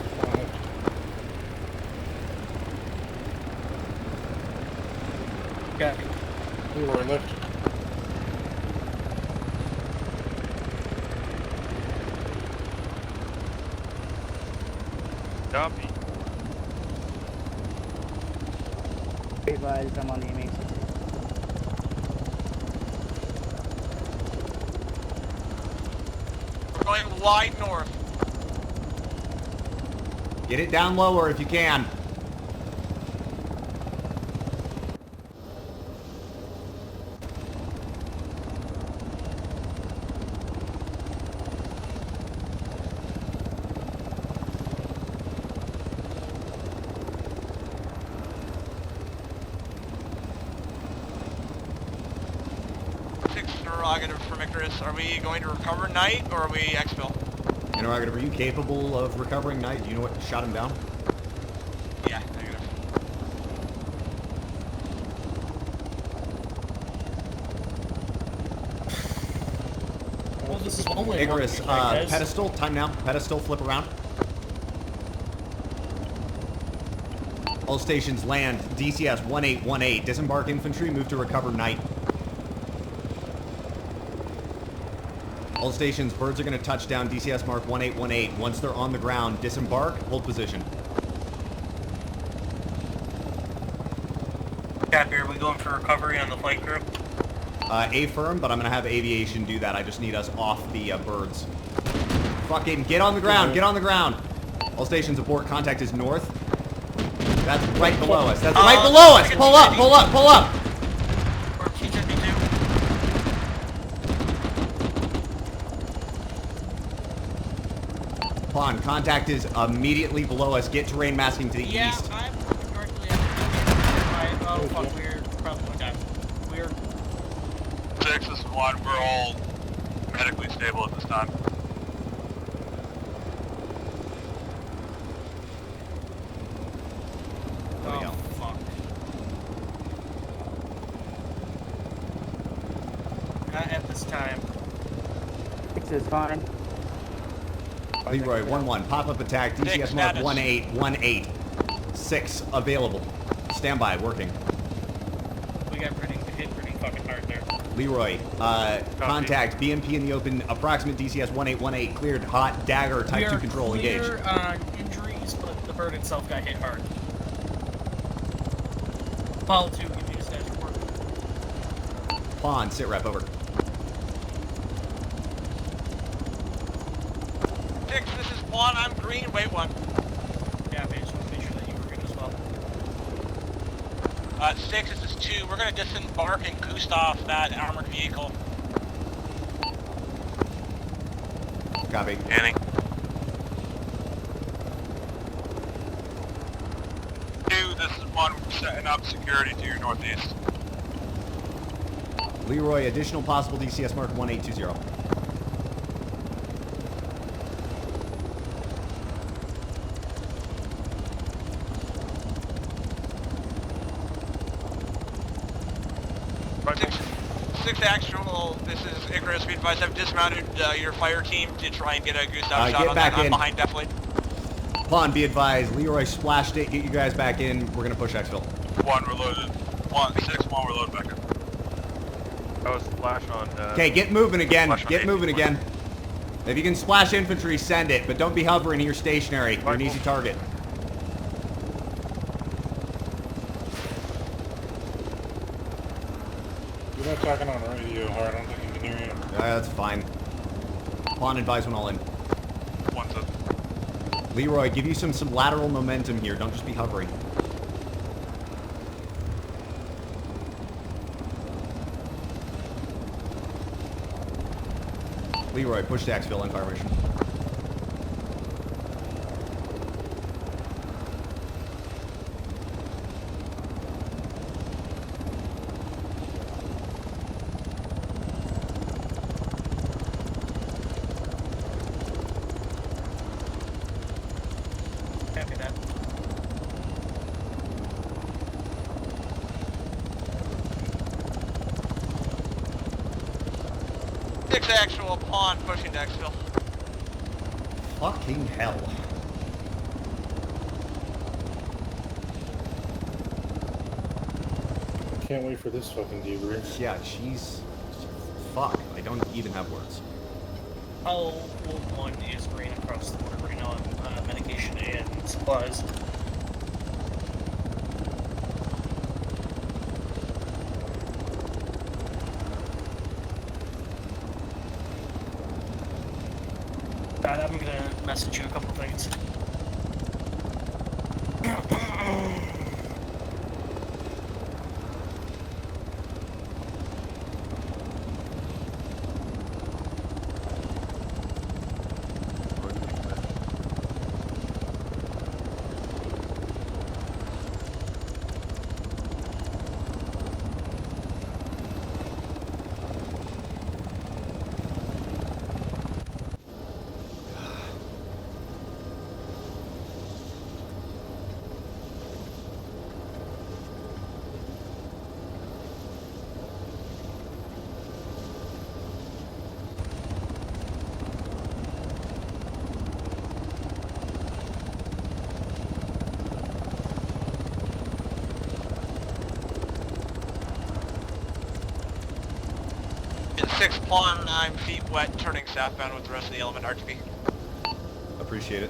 Copy. Leroy, lift. Copy. Be advised, I'm on the MA. We're going wide north. Get it down lower if you can. Icarus, are we going to recover Knight or are we exfil? Interrogative, are you capable of recovering Knight? Do you know what shot him down? Yeah, negative. Well, this is only Icarus, pedestal, time now. Pedestal, flip around. All stations land, DCS 1818. Disembark infantry, move to recover Knight. All stations, birds are going to touch down, DCS mark 1818. Once they're on the ground, disembark, hold position. Copy, are we going for recovery on the flight crew? A firm, but I'm going to have aviation do that. I just need us off the birds. Fucking get on the ground, get on the ground. All stations, abort, contact is north. That's right below us. That's right below us. Pull up, pull up, pull up. Pawn, contact is immediately below us. Get terrain masking to the east. I'm directly oh, fuck, we're probably okay. We're 6, this is 1. We're all medically stable at this time. oh, fuck. Not at this time. 6 is fine. Leroy, 1-1. Pop-up attack. DCS mark 1818. 6 available. Standby, working. We got hit pretty fucking hard there. Leroy, contact. BMP in the open. Approximate DCS 1818. Cleared. Hot. Dagger. Type 2 control. Engage. We are clear on injuries, but the bird itself got hit hard. Apollo 2, give me a status report. Pawn, sit rep, over. 6, this is 1, I'm green, wait 1. Yeah, I just want to make sure that you were green as well. 6, this is 2, we're going to disembark and goose off that armored vehicle. Copy. Annie. 2, this is 1, we're setting up security to your northeast. Leroy, additional possible DCS mark 1820. Six actual, this is Icarus, be advised, I've dismounted your fire team to try and get a goose out shot get on back that. I'm in. behind definitely. Pawn, be advised. Leroy splashed it. Get you guys back in. We're going to push exfil. 1 reloaded. 6, 1 reloaded back in. I was splash on. Okay, get moving again. Get moving again. If you can splash infantry, send it, but don't be hovering. You're stationary. You're an easy target. You're not talking on radio hard. I don't think you can hear you. That's fine. Pawn, advise when all in. 1 to. Leroy, give you some lateral momentum here. Don't just be hovering. Leroy, push to exfil in formation. Copy that. Six actual pawn pushing to exfil. Fucking hell. I can't wait for this fucking debrief. Yeah, jeez. Fuck. I don't even have words. Apollo 1 is green across the board right now on medication and supplies. I'm gonna message you a couple things. 6 pawn, I'm feet wet, turning southbound with the rest of the element RTB. Appreciate it.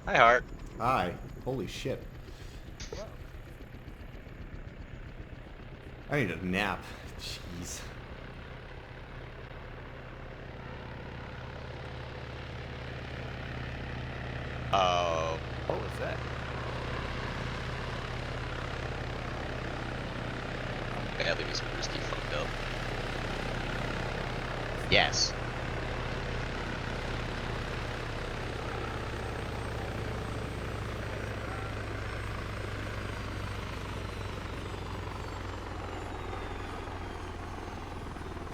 Hi, Hart. Hi. Holy shit. I need a nap. Jeez. Oh, what was that? Badly was Risky fucked up. Yes.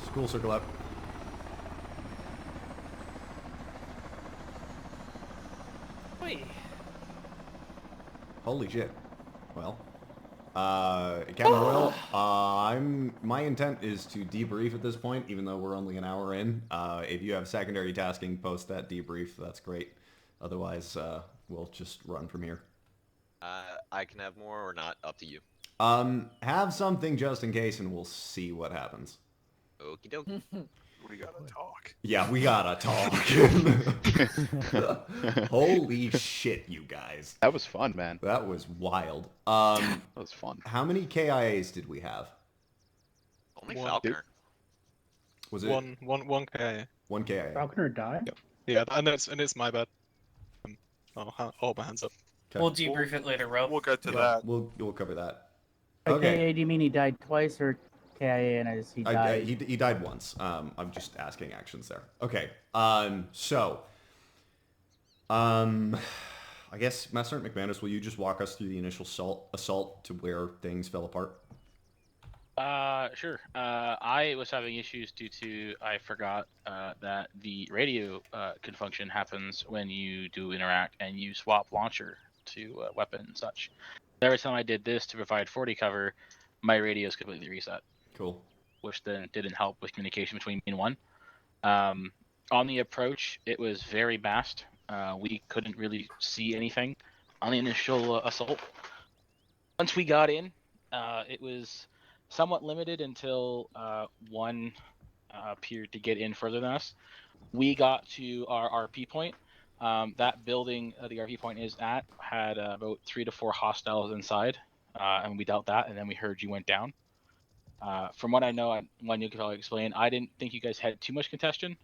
School circle up. Wait. Holy shit. Well, Captain Royal, my intent is to debrief at this point, even though we're only an hour in. If you have secondary tasking post that debrief, that's great. Otherwise, we'll just run from here. I can have more or not, up to you. Have something just in case, and we'll see what happens. Okie dokie. We gotta talk. Yeah, we gotta talk. Holy shit, you guys. That was fun, man. That was wild. That was fun. How many KIAs did we have? Only Falconer. Was it one KIA? One KIA. Falconer died? Yep. Yeah, and it's my bad. I'll hold my hands up. Okay. We'll debrief it later, Ro. We'll get to Yeah, that. We'll cover that. By Okay. KIA, do you mean he died twice, or KIA and he died? He died once. I'm just asking actions there. Okay. I guess Master Sergeant McManus, will you just walk us through the initial assault to where things fell apart? Sure. I was having issues due to I forgot that the radio confunction happens when you do interact and you swap launcher to weapon and such. Every time I did this to provide 40 cover, my radio is completely reset. Cool. Which then didn't help with communication between me and one. On the approach, it was very fast. We couldn't really see anything on the initial assault. Once we got in, it was somewhat limited until one appeared to get in further than us. We got to our RP point. That building the RP point is at had about 3 to 4 hostiles inside, and we dealt that, and then we heard you went down. From what I know, one you could probably explain, I didn't think you guys had too much contention.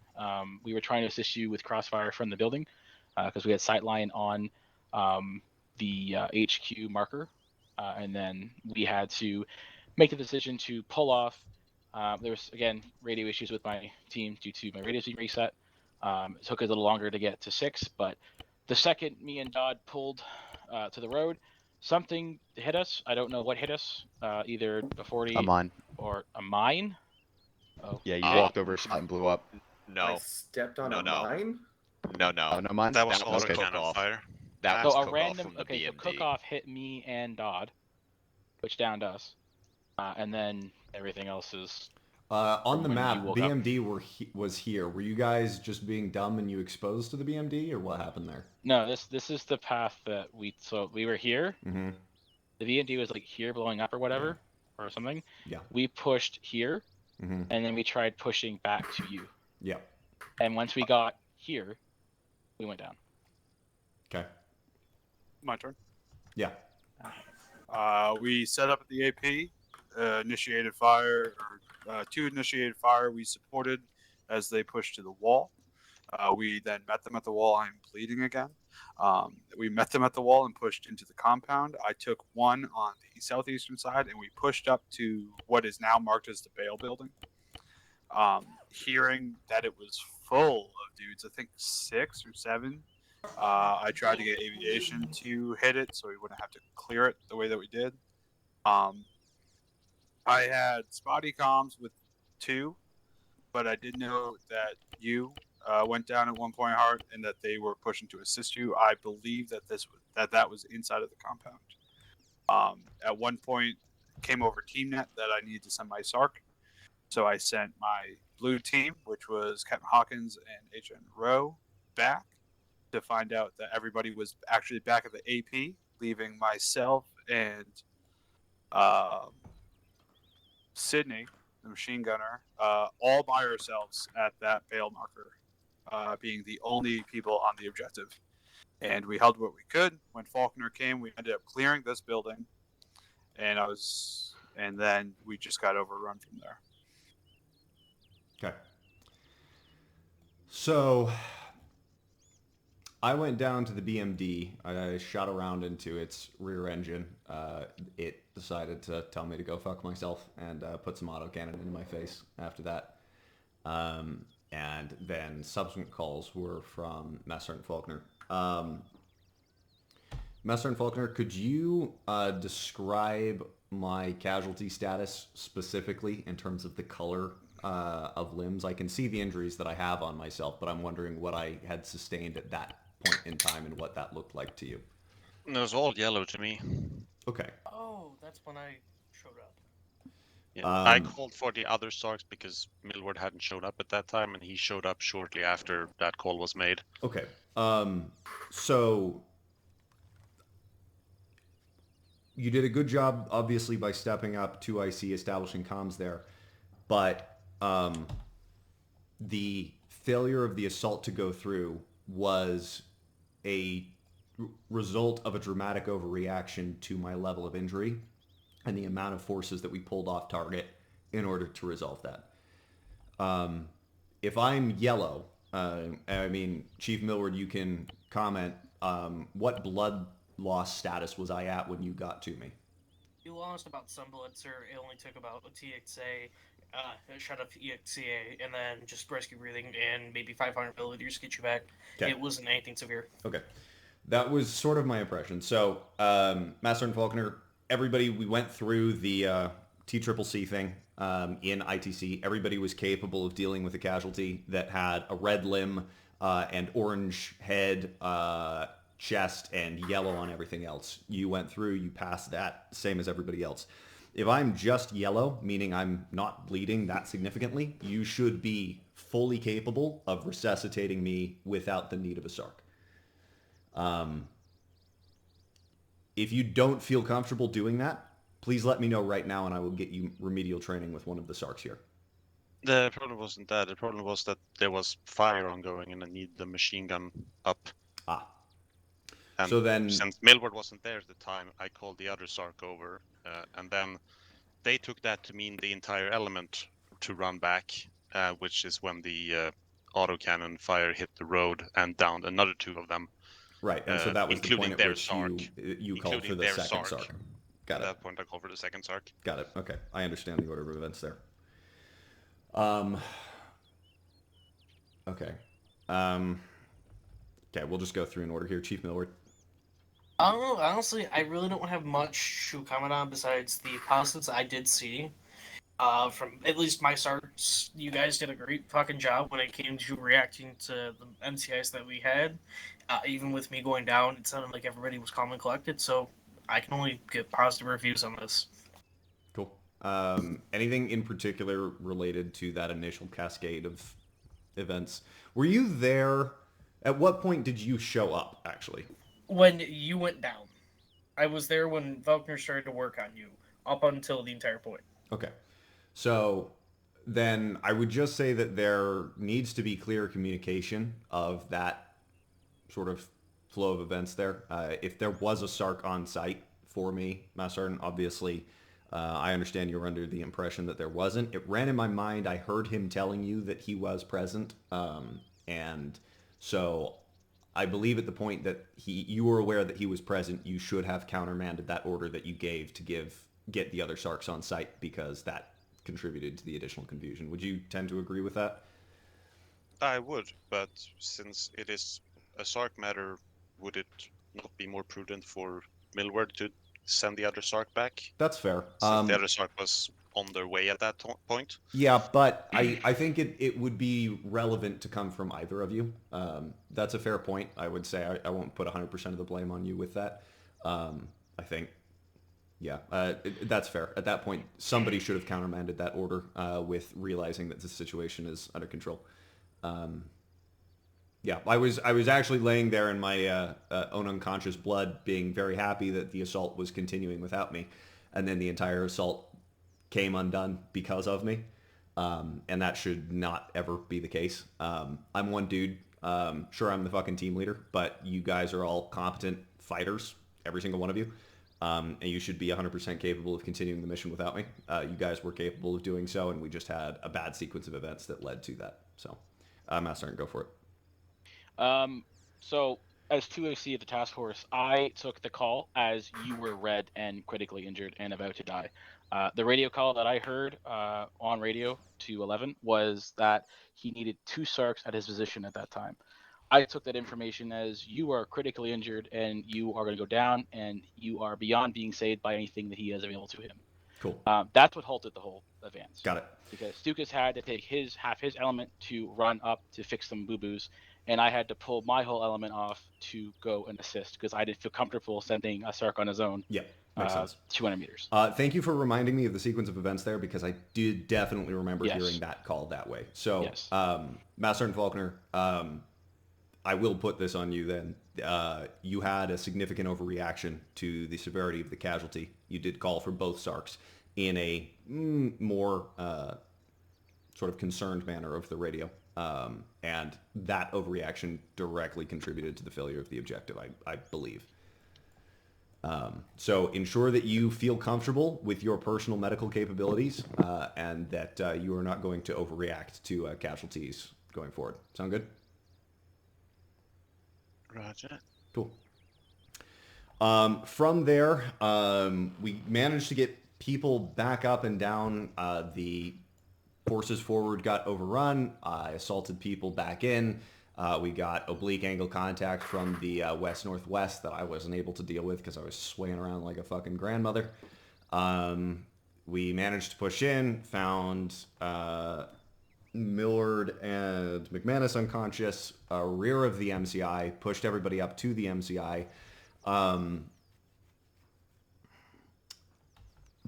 We were trying to assist you with crossfire from the building because we had sightline on the HQ marker, and then we had to make the decision to pull off. There was, again, radio issues with my team due to my radios being reset. It took us a little longer to get to 6, but the second me and Dodd pulled to the road, something hit us. I don't know what hit us. Either a 40 A mine. or a mine. Oh. Yeah, you walked over a spot and blew up. No. I stepped on a No. mine? No, no. Oh, no mine? That was That was auto cook cannon off. fire. That So was a cook random. off from the Okay, so BMD. cook off hit me and Dodd, which downed us, and then everything else is. On the when map, you woke up. BMD was here. Were you guys just being dumb and you exposed to the BMD, or what happened there? No, this is the path that we were here. Mm-hmm. The VND was like here blowing up or whatever, or something. Yeah. We pushed here, Mm-hmm. and then we tried pushing back to you. Yeah. And once we got here, we went down. Okay. My turn. Yeah. We set up at the AP, initiated fire, or 2 initiated fire. We supported as they pushed to the wall. We then met them at the wall. I'm bleeding again. We met them at the wall and pushed into the compound. I took 1 on the southeastern side, and we pushed up to what is now marked as the Bale building. Hearing that it was full of dudes, I think 6 or 7, I tried to get aviation to hit it so we wouldn't have to clear it the way that we did. I had spotty comms with 2, but I did know that you went down at one point, Hart, and that they were pushing to assist you. I believe that that was inside of the compound. At one point, came over TeamNet that I needed to send my SARC, so I sent my blue team, which was Captain Hawkins and Agent Rowe, back to find out that everybody was actually back at the AP, leaving myself and Sydney, the machine gunner, all by ourselves at that Bale marker, being the only people on the objective. And we held what we could. When Faulkner came, we ended up clearing this building, and then we just got overrun from there. Okay. So I went down to the BMD. I shot around into its rear engine. It decided to tell me to go fuck myself and put some autocannon into my face after that. And then subsequent calls were from Messer and Faulkner. Messer and Faulkner, could you describe my casualty status specifically in terms of the color of limbs? I can see the injuries that I have on myself, but I'm wondering what I had sustained at that point in time and what that looked like to you. It was all yellow to me. Okay. Oh, that's when I showed up. Yeah, I called for the other SARCs because Milward hadn't showed up at that time, and he showed up shortly after that call was made. Okay. So you did a good job, obviously, by stepping up to IC, establishing comms there. But the failure of the assault to go through was a result of a dramatic overreaction to my level of injury and the amount of forces that we pulled off target in order to resolve that. If I'm yellow, I mean, Chief Millward, you can comment, what blood loss status was I at when you got to me? You lost about some blood, sir. It only took about a TXA, a shot of EXCA, and then just rescue breathing and maybe 500 milliliters to get you back. Okay. It wasn't anything severe. Okay. That was sort of my impression. So, Master and Faulkner, everybody, we went through the TCCC thing in ITC. Everybody was capable of dealing with a casualty that had a red limb and orange head, chest, and yellow on everything else. You went through, you passed that, same as everybody else. If I'm just yellow, meaning I'm not bleeding that significantly, you should be fully capable of resuscitating me without the need of a SARC. If you don't feel comfortable doing that, please let me know right now and I will get you remedial training with one of the SARCs here. The problem wasn't that. The problem was that there was fire ongoing and I need the machine gun up. Ah. And so then, since Milward wasn't there at the time, I called the other SARC over, and then they took that to mean the entire element to run back, which is when the autocannon fire hit the road and downed another 2 of them. Right, and so that was the point at which SARC, you called for the second SARC. Got it. At that point, I called for the second SARC. Got it. Okay, I understand the order of events there. Okay. Okay, we'll just go through in order here. Chief Millward. I don't know. Honestly, I really don't have much to comment on besides the positives I did see. From at least my starts, you guys did a great fucking job when it came to reacting to the MCIs that we had. Even with me going down, it sounded like everybody was calm and collected, so I can only get positive reviews on this. Cool. Anything in particular related to that initial cascade of events? Were you there? At what point did you show up, actually? When you went down. I was there when Velkner started to work on you, up until the entire point. Okay. So then I would just say that there needs to be clear communication of that sort of flow of events there. If there was a SARC on site for me, Master Sergeant, obviously, I understand you were under the impression that there wasn't. It ran in my mind. I heard him telling you that he was present. And so I believe at the point that you were aware that he was present, you should have countermanded that order that you gave to get the other SARCs on site, because that contributed to the additional confusion. Would you tend to agree with that? I would, but since it is a SARC matter, would it not be more prudent for Millward to send the other SARC back? That's fair. Since the other SARC was on their way at that point? Yeah, but I think it would be relevant to come from either of you. That's a fair point. I would say I won't put 100% of the blame on you with that. I think, yeah, that's fair. At that point, somebody should have countermanded that order with realizing that the situation is under control. Yeah, I was actually laying there in my own unconscious blood, being very happy that the assault was continuing without me, and then the entire assault came undone because of me, and that should not ever be the case. I'm one dude. Sure, I'm the fucking team leader, but you guys are all competent fighters, every single one of you, and you should be 100% capable of continuing the mission without me. You guys were capable of doing so, and we just had a bad sequence of events that led to that. So, Master, go for it. So, as 2AC of the task force, I took the call as you were red and critically injured and about to die. The radio call that I heard on radio to 11 was that he needed 2 SARCs at his position at that time. I took that information as you are critically injured and you are going to go down and you are beyond being saved by anything that he has available to him. Cool. That's what halted the whole advance. Got it. Because Stukas had to take half his element to run up to fix some boo-boos, and I had to pull my whole element off to go and assist because I didn't feel comfortable sending a SARC on his own. Yeah, makes sense. 200 meters. Thank you for reminding me of the sequence of events there, because I did definitely remember hearing that call that way. So, Master and Faulkner, I will put this on you then. You had a significant overreaction to the severity of the casualty. You did call for both SARCs in a more sort of concerned manner over the radio. And that overreaction directly contributed to the failure of the objective, I believe. So ensure that you feel comfortable with your personal medical capabilities and that you are not going to overreact to casualties going forward. Sound good? Roger. Cool. From there, we managed to get people back up and down. The forces forward got overrun. I assaulted people back in. We got oblique angle contact from the west-northwest that I wasn't able to deal with because I was swaying around like a fucking grandmother. We managed to push in, found Millard and McManus unconscious, rear of the MCI, pushed everybody up to the MCI.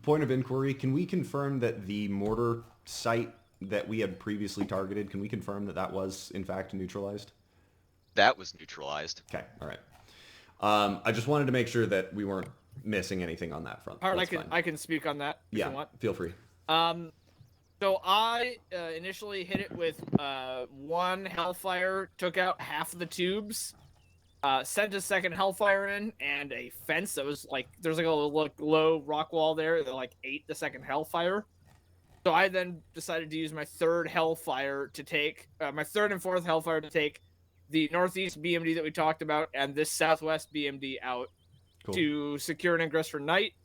Point of inquiry, can we confirm that the mortar site that we had previously targeted, can we confirm that that was in fact neutralized? That was neutralized. Okay, all right. I just wanted to make sure that we weren't missing anything on that front. All right, I can speak on that if you want. Feel free. So I initially hit it with 1 Hellfire, took out half of the tubes, sent a second Hellfire in, and a fence that was like, there's like a low rock wall there that like ate the second Hellfire. So I then decided to use my 3rd Hellfire to take, my 3rd and 4th Hellfire to take the northeast BMD that we talked about and this southwest BMD out to secure an ingress for Knight.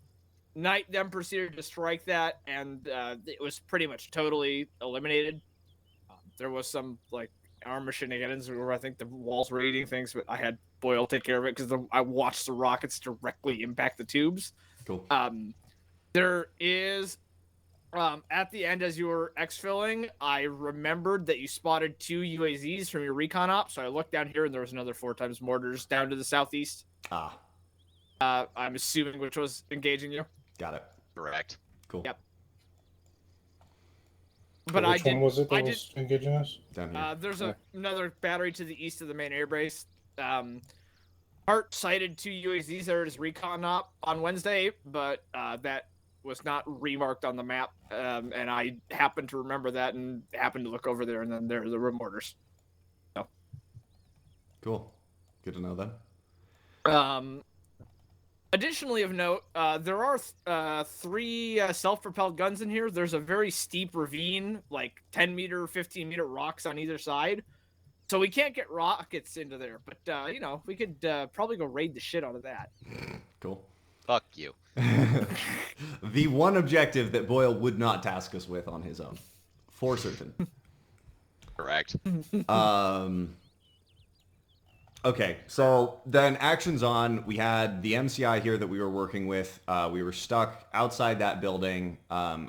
Knight then proceeded to strike that, and it was pretty much totally eliminated. There was some like Arma shenanigans where I think the walls were eating things, but I had Boyle take care of it because I watched the rockets directly impact the tubes. Cool. There is, at the end as you were exfilling, I remembered that you spotted 2 UAZs from your recon op, so I looked down here and there was another 4 times mortars down to the southeast. I'm assuming which was engaging you. Got it. Correct. Cool. Yep. But which one was it that was engaging us? Down here. There's another battery to the east of the main airbase. Hart sighted 2 UAZs there at his recon op on Wednesday, but that was not remarked on the map, and I happened to remember that and happened to look over there, and then there were mortars. So. Cool. Good to know then. Additionally of note, there are 3 self-propelled guns in here. There's a very steep ravine, like 10 meter, 15 meter rocks on either side. So we can't get rockets into there, but, you know, we could probably go raid the shit out of that. Cool. Fuck you. The one objective that Boyle would not task us with on his own. For certain. Correct. Okay, so then actions on. We had the MCI here that we were working with. We were stuck outside that building.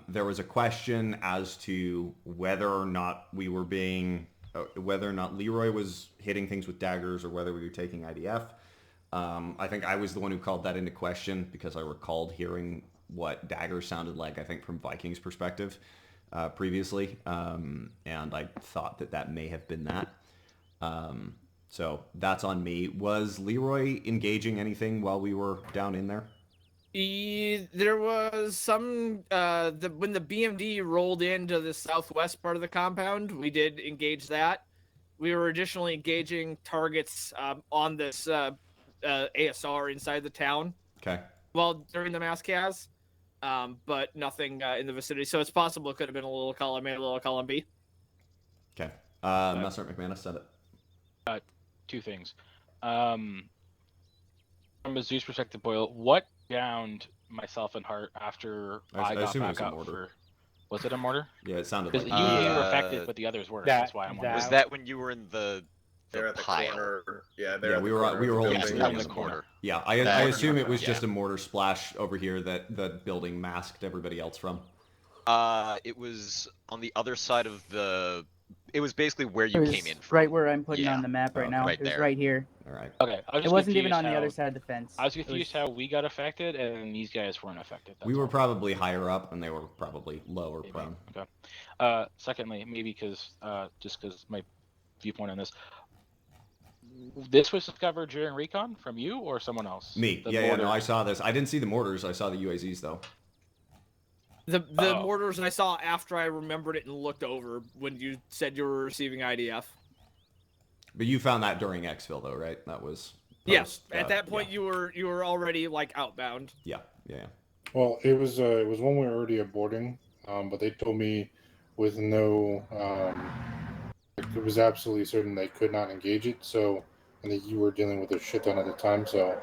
There was a question as to whether or not we were being... whether or not Leroy was hitting things with daggers or whether we were taking IDF. I think I was the one who called that into question because I recalled hearing what daggers sounded like, I think, from Viking's perspective previously. And I thought that may have been that. So that's on me. Was Leroy engaging anything while we were down in there? There was some, when the BMD rolled into the southwest part of the compound, we did engage that. We were additionally engaging targets on this ASR inside the town. Okay. Well, during the mass cas, but nothing in the vicinity. So it's possible it could have been a little column A, a little column B. Okay. Master McManus said it. 2 things. From a Zeus perspective, Boyle, what downed myself and Hart after I got back up for... Was it a mortar? Yeah, it sounded like like you were affected, but the others weren't. That's why I'm wondering. Was that when you were in the They're at the pile? corner. Yeah, we were holding in the corner. Yeah, I assume it was just a mortar splash over here that the building masked everybody else from. It was on the other side of the... It was basically where you came in from. Right where I'm putting on the map right now. Right it was there. right here. All right. Okay. It wasn't even on the other side of the fence. I was confused how we got affected and these guys weren't affected. We were probably higher up and they were probably lower prone. Okay. Secondly, maybe because just because my viewpoint on this was discovered during recon from you or someone else? Me. Yeah, no, I saw this. I didn't see the mortars. I saw the UAZs though. The mortars I saw after I remembered it and looked over when you said you were receiving IDF. But you found that during exfil though, right? That was post, at that point you were already like outbound. Yeah. Well, it was when we were already aborting, but they told me with no, it was absolutely certain they could not engage it. So, and that you were dealing with a shit ton at the time, so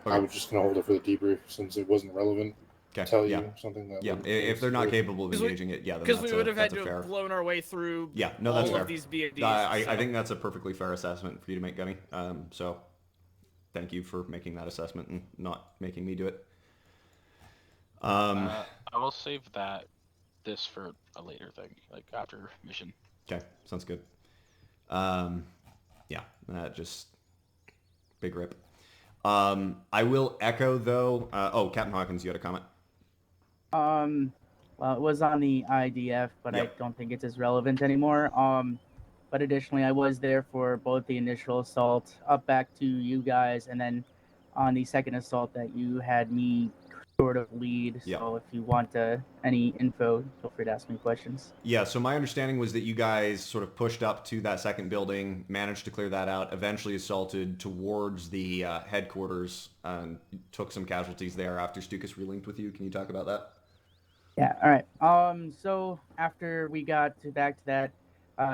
I was just gonna hold it for the debrief since it wasn't relevant. Tell you something that if they're not capable of engaging it, then because we would have had to have blown our way through that's all fair. of these BADs. I think that's a perfectly fair assessment for you to make, Gunny. So thank you for making that assessment and not making me do it. I will save this for a later thing, like after mission. Okay, sounds good. Just big rip. I will echo though. Captain Hawkins, you had a comment? Well, it was on the IDF, but I don't think it's as relevant anymore. But additionally, I was there for both the initial assault up back to you guys, and then on the second assault that you had me sort of lead. So if you want any info, feel free to ask me questions. Yeah, so my understanding was that you guys sort of pushed up to that second building, managed to clear that out, eventually assaulted towards the headquarters, and took some casualties there after Stukas relinked with you. Can you talk about that? Yeah, all right. So after we got back to that,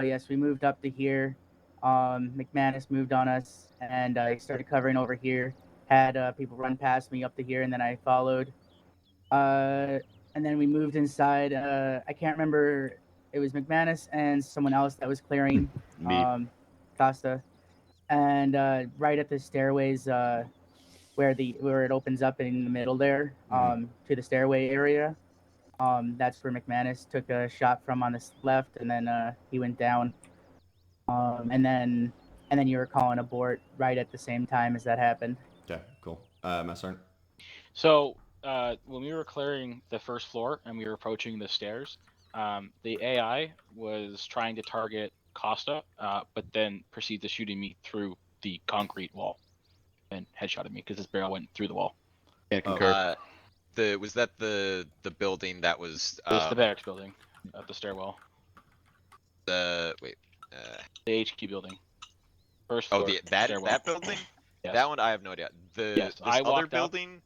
yes, we moved up to here. McManus moved on us, and I started covering over here. Had people run past me up to here, and then I followed. And then we moved inside. I can't remember. It was McManus and someone else that was clearing. Me. Costa, and right at the stairways where it opens up in the middle there to the stairway area. That's where McManus took a shot from on the left, and then he went down. And then you were calling abort right at the same time as that happened. Okay, cool. Messern. So when we were clearing the first floor and we were approaching the stairs, the AI was trying to target Costa, but then proceeded to shooting me through the concrete wall and headshotted me because his barrel went through the wall. Can't concur. Was that the building that was? It was the barracks building at the stairwell. The HQ building. First floor. That building? Yes. That one I have no idea. This other building,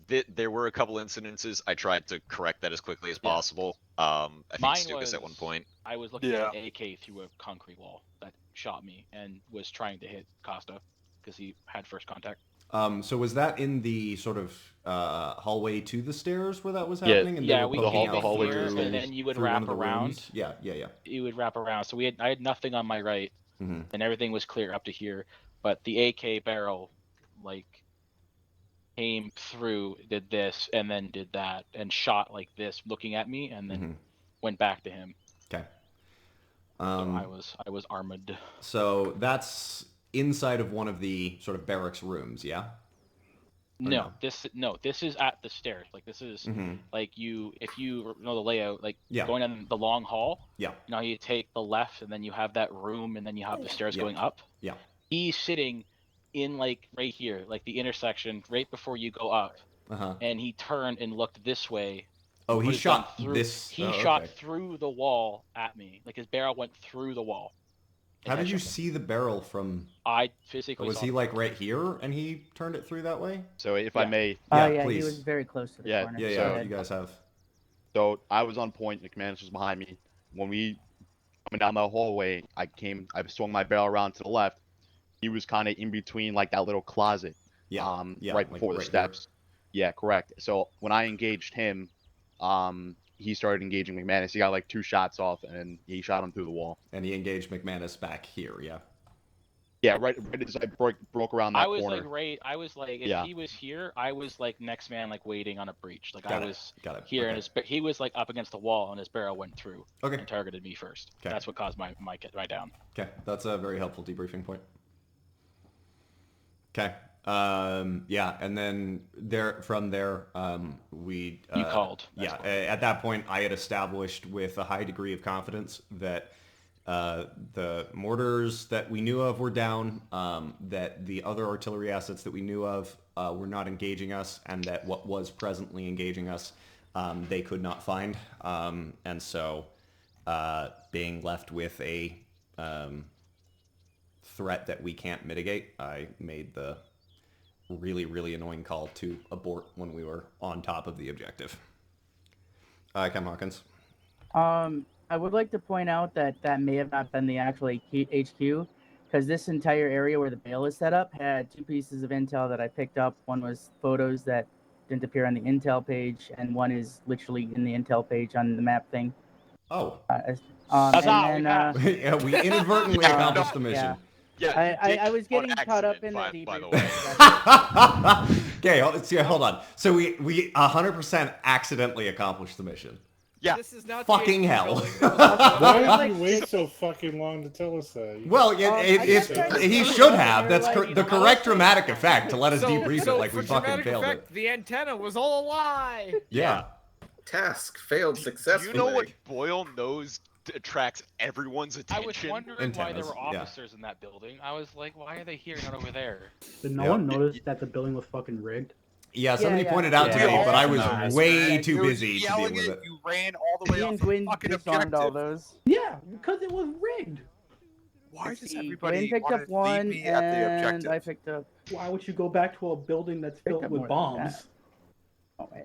there were a couple incidences. I tried to correct that as quickly as possible. I think Stukas at one point. I was looking at an AK through a concrete wall that shot me and was trying to hit Costa because he had first contact. So was that in the sort of hallway to the stairs where that was happening? Yeah, and we the hallway through, and then you would wrap around. Yeah. You would wrap around. So I had nothing on my right, and everything was clear up to here. But the AK barrel, came through, did this, and then did that, and shot like this, looking at me, and then went back to him. Okay. So I was armored. So that's inside of one of the sort of barracks rooms, yeah? No, this is at the stairs. This is if you know the layout, going down the long hall. Yeah. Now you take the left, and then you have that room, and then you have the stairs going up. Yeah. He's sitting in right here, the intersection, right before you go up. And he turned and looked this way. Oh, he shot through, this. He shot through the wall at me. His barrel went through the wall. How did you see the barrel from? I physically. Was he right here and he turned it through that way? So if I may. Please. He was very close to the corner. Yeah. You guys have. So I was on point. McManus was behind me. When we coming down the hallway, I swung my barrel around to the left. He was kind of in between that little closet. Right before the steps. Here. Yeah, correct. So when I engaged him, he started engaging McManus. He got 2 shots off, and he shot him through the wall. And he engaged McManus back here, yeah? Yeah, right as I broke around that corner. If he was here, I was next man, waiting on a breach. I was here, okay. and he was up against the wall, and his barrel went through. Okay. And targeted me first. Okay. That's what caused my down. Okay, that's a very helpful debriefing point. Okay. And then from there, we... you called. At that point, I had established with a high degree of confidence that the mortars that we knew of were down, that the other artillery assets that we knew of were not engaging us, and that what was presently engaging us, they could not find. And so being left with a threat that we can't mitigate, I made the really, really annoying call to abort when we were on top of the objective. Cam Hawkins. I would like to point out that may have not been the actual HQ, because this entire area where the bail is set up had 2 pieces of intel that I picked up. One was photos that didn't appear on the intel page, and one is literally in the intel page on the map thing. Oh. We inadvertently accomplished the mission. Yeah, I was getting caught up in the debrief. By the way. Okay, hold on. So we 100% accidentally accomplished the mission. Yeah. This is not fucking hell. Why did you wait so fucking long to tell us that? Well, he should have. That's the correct dramatic effect to let us debrief it like we fucking failed it. The antenna was all a lie. Yeah. Task failed successfully. You know what Boyle knows attracts everyone's attention? I was wondering why there were officers in that building. I was like, why are they here, not over there? Did no one notice that the building was fucking rigged? Yeah, somebody pointed out to me, but I was way too busy to deal with it. You ran all the way off the fucking objective. all those. Yeah, because it was rigged. Why does everybody picked up one, leave me at the objective? I picked up. Why would you go back to a building that's filled with bombs?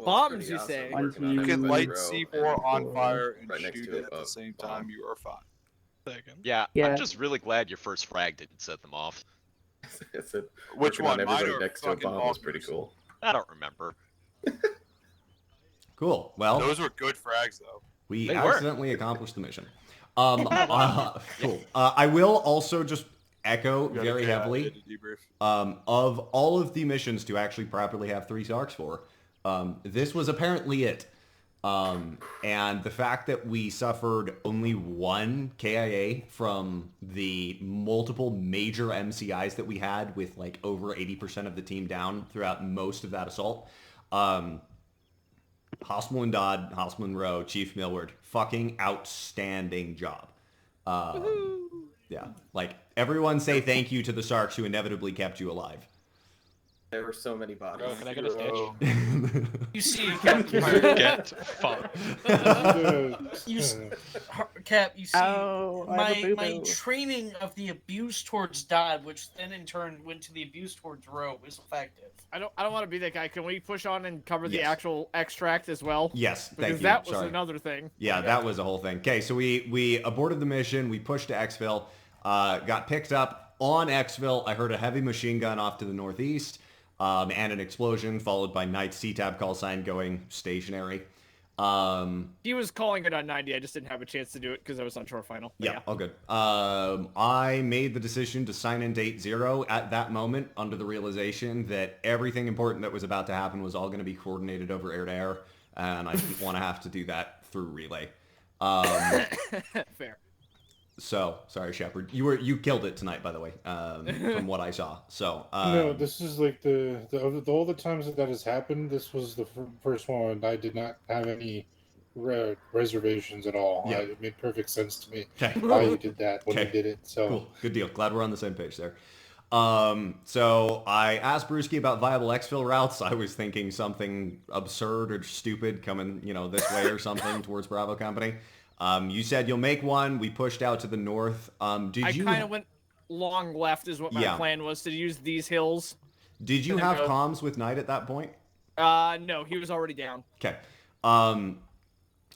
Bombs, you say? You can light C4 on fire and shoot it at the same time. You are fine. Yeah, Yeah. I'm just really glad your first frag didn't set them off. Which one? Everybody next to a bomb was pretty cool. I don't remember. Cool. Well, those were good frags, though. We accidentally accomplished the mission. Cool. I will also just echo very heavily. Of all of the missions to actually properly have 3 SARCs for, this was apparently it. And the fact that we suffered only 1 KIA from the multiple major MCIs that we had, with like over 80% of the team down throughout most of that assault. Hospital and Dodd, Hospital and Rowe, Chief Millward, fucking outstanding job. Yeah, like everyone say thank you to the SARCs who inevitably kept you alive. There were so many bodies. Can I get a stitch? You see, Get fucked. Cap, you see, Oh, I have a my boo-boo. training of the abuse towards Dodd, which then in turn went to the abuse towards Rowe, is effective. I don't want to be that guy. Can we push on and cover the Yes. actual extract as well? Yes, thank Because you. that was Sorry. another thing. Yeah, that was a whole thing. Okay, so we aborted the mission. We pushed to Exfil. Got picked up on Exfil. I heard a heavy machine gun off to the northeast, and an explosion followed by Knight's C-Tab call sign going stationary. He was calling it on 90. I just didn't have a chance to do it because I was on shore final. But Yeah, all good. I made the decision to sign in date 0 at that moment under the realization that everything important that was about to happen was all going to be coordinated over air-to-air, and I didn't want to have to do that through relay. Fair. So, sorry, Shepard. You killed it tonight, by the way, from what I saw. So, no, this is like all the times that has happened. This was the first one. I did not have any reservations at all. Yeah. It made perfect sense to me Okay. why you did that when you did it. So cool, good deal. Glad we're on the same page there. So I asked Brewski about viable exfil routes. I was thinking something absurd or stupid coming, this way or something towards Bravo Company. You said you'll make one. We pushed out to the north. I kind of went long left is what my Yeah. plan was, to use these hills. Did you And then have go- comms with Knight at that point? No, he was already down. Okay.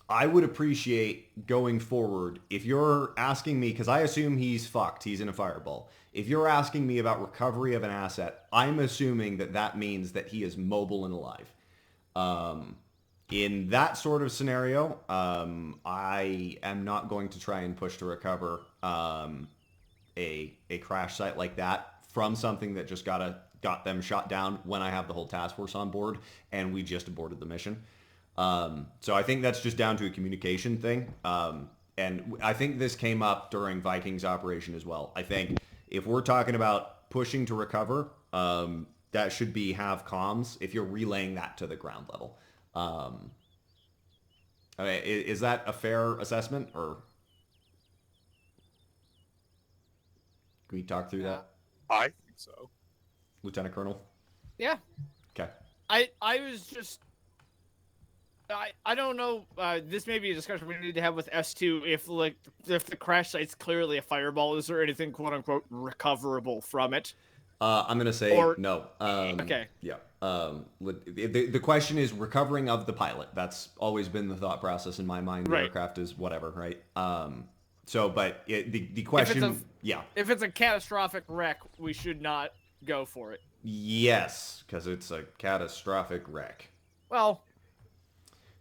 I would appreciate going forward if you're asking me, because I assume he's fucked. He's in a fireball. If you're asking me about recovery of an asset, I'm assuming that means that he is mobile and alive. In that sort of scenario, I am not going to try and push to recover a crash site like that from something that just got them shot down when I have the whole task force on board and we just aborted the mission. So I think that's just down to a communication thing. And I think this came up during Vikings operation as well. I think if we're talking about pushing to recover, that should be have comms if you're relaying that to the ground level. Okay, is that a fair assessment, or can we talk through that? I think so. Lieutenant Colonel? Yeah. Okay. I was just... I don't know. This may be a discussion we need to have with S2 if the crash site's clearly a fireball. Is there anything quote unquote recoverable from it? I'm gonna say no. Okay. Yeah. The question is recovering of the pilot. That's always been the thought process in my mind. The Right. aircraft is whatever, right? The question, yeah. If it's a catastrophic wreck, we should not go for it. Yes, because it's a catastrophic wreck. Well,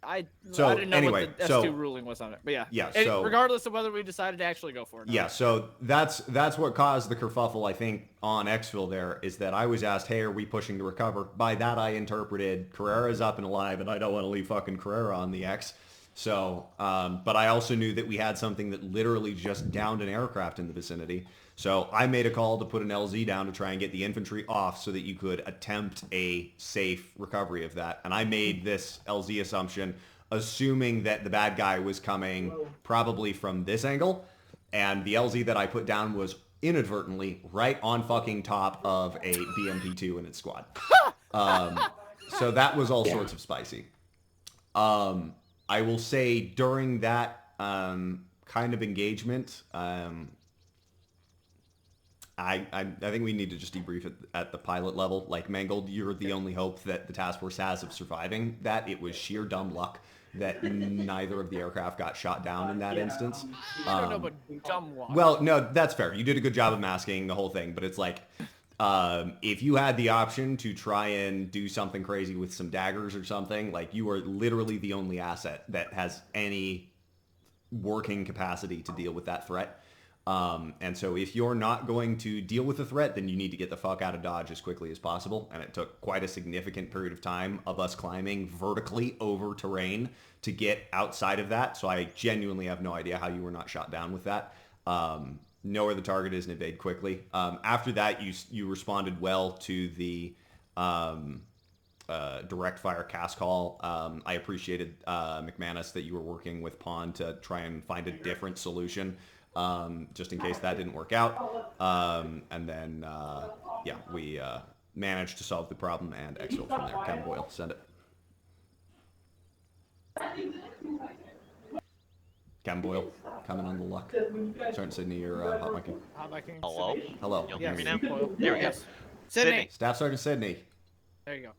I didn't know anyway, what the S2 ruling was on it, but yeah. Yeah, And so- regardless of whether we decided to actually go for it. or Yeah, not. so that's what caused the kerfuffle, I think, on Exfil there, is that I was asked, hey, are we pushing to recover? By that I interpreted Carrera's up and alive, and I don't want to leave fucking Carrera on the X. So, but I also knew that we had something that literally just downed an aircraft in the vicinity. So I made a call to put an LZ down to try and get the infantry off so that you could attempt a safe recovery of that. And I made this LZ assumption, assuming that the bad guy was coming probably from this angle. And the LZ that I put down was inadvertently right on fucking top of a BMP-2 and its squad. So that was all sorts of spicy. I will say during that kind of engagement, I think we need to just debrief it at the pilot level. Like, Mangold, you're the only hope that the task force has of surviving that. It was sheer dumb luck that neither of the aircraft got shot down in that instance. I don't know, but dumb luck. Well, no, that's fair. You did a good job of masking the whole thing, but it's like, if you had the option to try and do something crazy with some daggers or something, like, you are literally the only asset that has any working capacity to deal with that threat. And so if you're not going to deal with the threat, then you need to get the fuck out of Dodge as quickly as possible. And it took quite a significant period of time of us climbing vertically over terrain to get outside of that. So I genuinely have no idea how you were not shot down with that. Know where the target is and evade quickly. After that, you responded well to the direct fire cast call. I appreciated, McManus, that you were working with Pond to try and find a different solution, just in case that didn't work out. And then, yeah, we managed to solve the problem and exfil from there. Cam Boyle, send it. Cam Boyle, coming on the luck. Starting Sydney, you're hot micing. Hot micing. Hello? Hello. You'll hear me Yes. now? Boyle. There we go. Yes. Sydney. Staff Sergeant Sydney. There you go.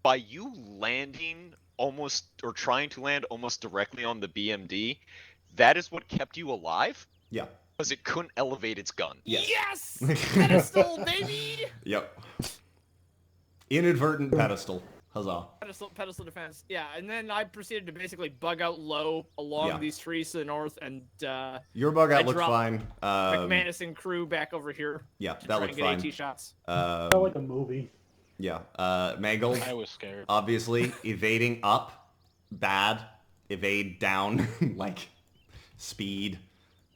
By you landing almost, or trying to land almost directly on the BMD, that is what kept you alive? Yeah. Because it couldn't elevate its gun. Yes! Pedestal, baby! Yep. Inadvertent pedestal. Huzzah. Pedestal defense. Yeah, and then I proceeded to basically bug out low along these trees to the north, and your bug out I looked dropped fine. McManus and crew back over here. Yeah, to that try looked and get fine. AT shots. Felt like a movie. Yeah. Mangled. I was scared. Obviously, evading up, bad. Evade down, like speed.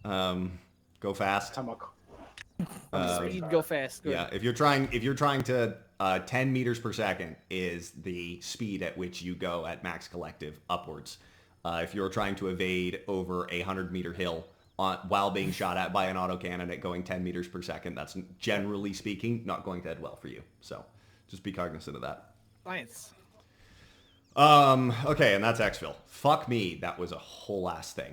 Go fast. Speed, go fast. Good. Yeah, if you're trying to 10 meters per second is the speed at which you go at max collective upwards. If you're trying to evade over a 100-meter hill while being shot at by an autocannon at going 10 meters per second, that's generally speaking not going to end well for you. So just be cognizant of that. Science. Okay, and that's exfil. Fuck me, that was a whole ass thing.